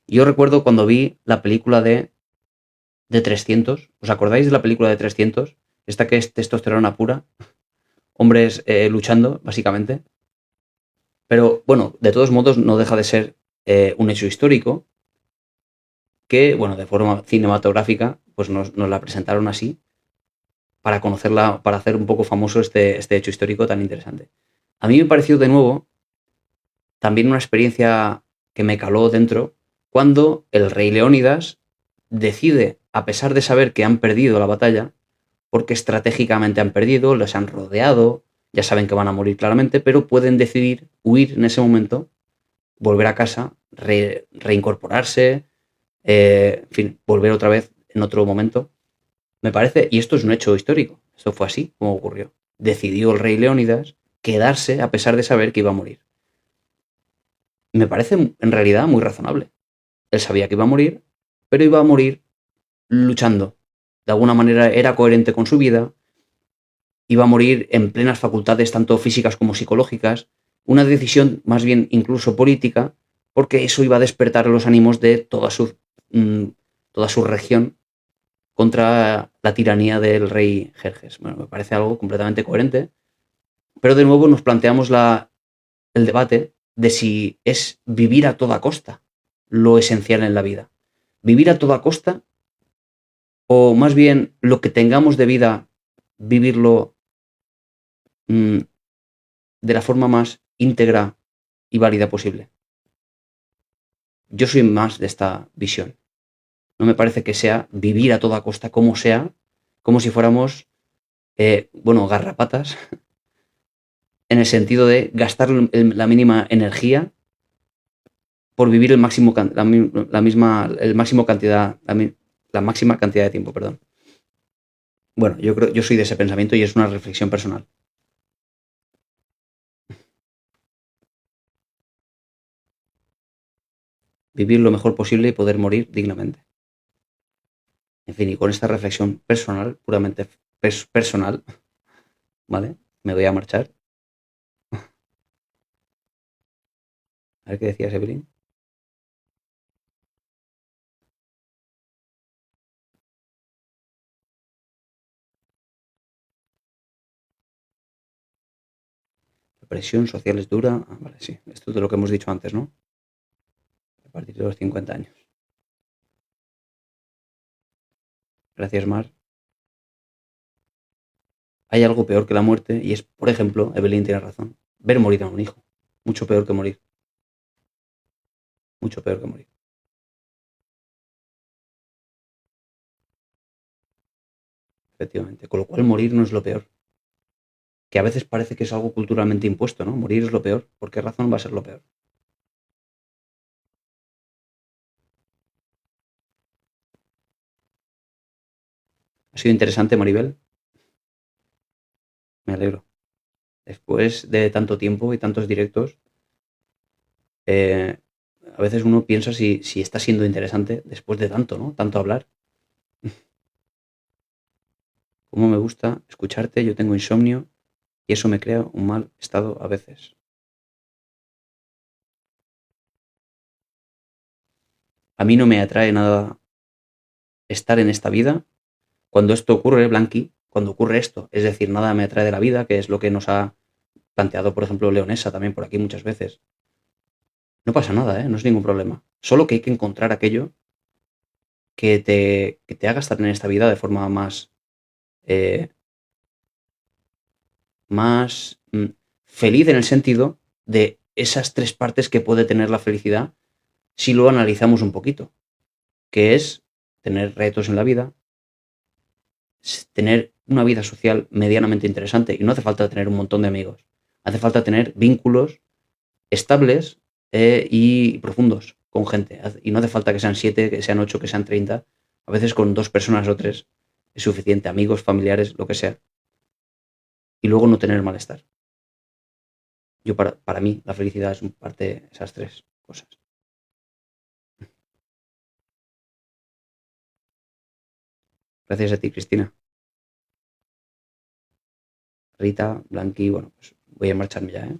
Yo recuerdo cuando vi la película de 300. ¿Os acordáis de la película de 300? Esta que es testosterona pura. Hombres luchando, básicamente. Pero, bueno, de todos modos no deja de ser un hecho histórico que, bueno, de forma cinematográfica, pues nos la presentaron así para conocerla, para hacer un poco famoso este hecho histórico tan interesante. A mí me pareció de nuevo también una experiencia que me caló dentro cuando el rey Leónidas decide, a pesar de saber que han perdido la batalla, porque estratégicamente han perdido, los han rodeado, ya saben que van a morir claramente, pero pueden decidir huir en ese momento, volver a casa, reincorporarse, en fin, volver otra vez en otro momento. Me parece, y esto es un hecho histórico, esto fue así como ocurrió. Decidió el rey Leónidas quedarse a pesar de saber que iba a morir. Me parece en realidad muy razonable. Él sabía que iba a morir, pero iba a morir luchando. De alguna manera era coherente con su vida, iba a morir en plenas facultades tanto físicas como psicológicas, una decisión más bien incluso política, porque eso iba a despertar los ánimos de toda su región contra la tiranía del rey Jerjes. Bueno, me parece algo completamente coherente, pero de nuevo nos planteamos el debate de si es vivir a toda costa lo esencial en la vida. Vivir a toda costa, o más bien lo que tengamos de vida, vivirlo de la forma más íntegra y válida posible. Yo soy más de esta visión. No me parece que sea vivir a toda costa como sea, como si fuéramos, garrapatas, en el sentido de gastar la mínima energía por vivir el máximo, la máxima cantidad de tiempo, perdón. Bueno, yo soy de ese pensamiento y es una reflexión personal. Vivir lo mejor posible y poder morir dignamente. En fin, y con esta reflexión personal, puramente personal, ¿vale? Me voy a marchar. A ver qué decías, Evelyn. La presión social es dura. Ah, vale, sí. Esto es de lo que hemos dicho antes, ¿no? A partir de los 50 años. Gracias, Mar. Hay algo peor que la muerte y es, por ejemplo, Evelyn tiene razón, ver morir a un hijo. Mucho peor que morir. Mucho peor que morir. Efectivamente. Con lo cual morir no es lo peor. Que a veces parece que es algo culturalmente impuesto, ¿no? Morir es lo peor. ¿Por qué razón va a ser lo peor? Ha sido interesante, Maribel. Me alegro. Después de tanto tiempo y tantos directos, eh, a veces uno piensa si está siendo interesante después de tanto, ¿no? Tanto hablar. Cómo me gusta escucharte, yo tengo insomnio y eso me crea un mal estado a veces. A mí no me atrae nada estar en esta vida. Cuando esto ocurre, Blanqui, cuando ocurre esto, es decir, nada me atrae de la vida, que es lo que nos ha planteado, por ejemplo, Leonesa también por aquí muchas veces. No pasa nada, ¿eh? No es ningún problema. Solo que hay que encontrar aquello que te haga estar en esta vida de forma eh, más feliz en el sentido de esas tres partes que puede tener la felicidad si lo analizamos un poquito, que es tener retos en la vida, tener una vida social medianamente interesante y no hace falta tener un montón de amigos, hace falta tener vínculos estables y profundos con gente y no hace falta que sean 7, que sean 8, que sean 30, a veces con 2 personas o 3 es suficiente, amigos, familiares, lo que sea, y luego no tener malestar. Yo para mí la felicidad es parte de esas tres cosas. Gracias a ti, Cristina. Rita, Blanqui, bueno, pues voy a marcharme ya, ¿eh?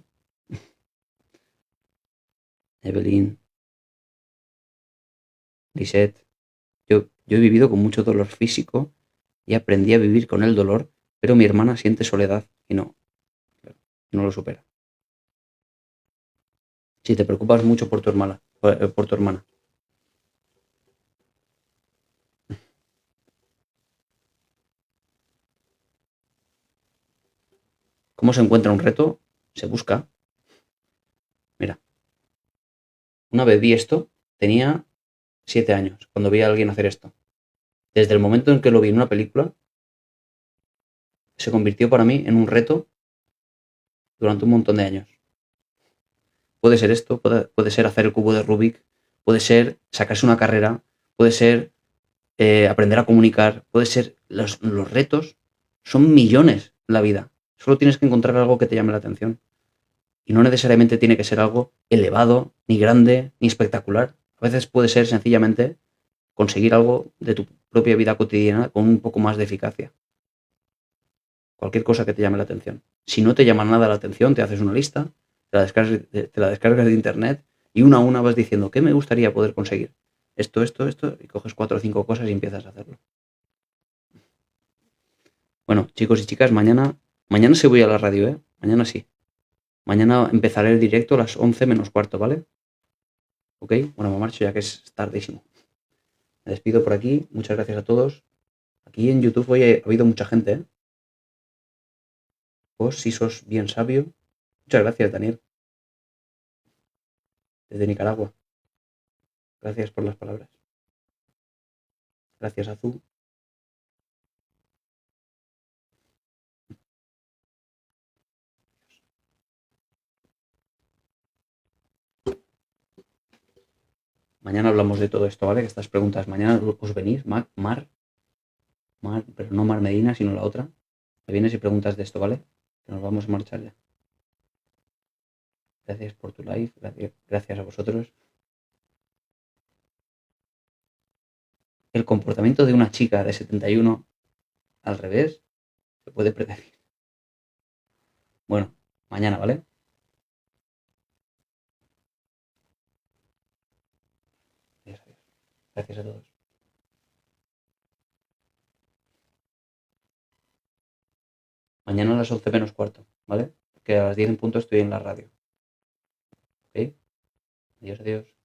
Evelyn, Lisette. Yo he vivido con mucho dolor físico y aprendí a vivir con el dolor, pero mi hermana siente soledad y no lo supera. Si te preocupas mucho por tu hermana. ¿Cómo se encuentra un reto? Se busca. Mira, una vez vi esto, tenía 7 años, cuando vi a alguien hacer esto. Desde el momento en que lo vi en una película, se convirtió para mí en un reto durante un montón de años. Puede ser esto, puede ser hacer el cubo de Rubik, puede ser sacarse una carrera, puede ser aprender a comunicar, puede ser los retos, son millones en la vida. Solo tienes que encontrar algo que te llame la atención. Y no necesariamente tiene que ser algo elevado, ni grande, ni espectacular. A veces puede ser sencillamente conseguir algo de tu propia vida cotidiana con un poco más de eficacia. Cualquier cosa que te llame la atención. Si no te llama nada la atención, te haces una lista, te la descargas de internet y una a una vas diciendo, ¿qué me gustaría poder conseguir? Esto, y coges 4 o 5 cosas y empiezas a hacerlo. Bueno, chicos y chicas, mañana sí voy a la radio, ¿eh? Mañana sí. Mañana empezaré el directo a las 11 menos cuarto, ¿vale? Ok, bueno, me marcho ya que es tardísimo. Me despido por aquí, muchas gracias a todos. Aquí en YouTube hoy ha habido mucha gente, ¿eh? Vos sí sos bien sabio. Muchas gracias, Daniel, desde Nicaragua. Gracias por las palabras. Gracias, Azul. Mañana hablamos de todo esto, ¿vale? Que estas preguntas, mañana os venís, pero no Mar Medina, sino la otra. Me vienes y preguntas de esto, ¿vale? Que nos vamos a marchar ya. Gracias por tu live, gracias a vosotros. El comportamiento de una chica de 71 al revés se puede predecir. Bueno, mañana, ¿vale? Gracias a todos. Mañana a las 11 menos cuarto, ¿vale? Que a las 10 en punto estoy en la radio. ¿Ok? Adiós, adiós.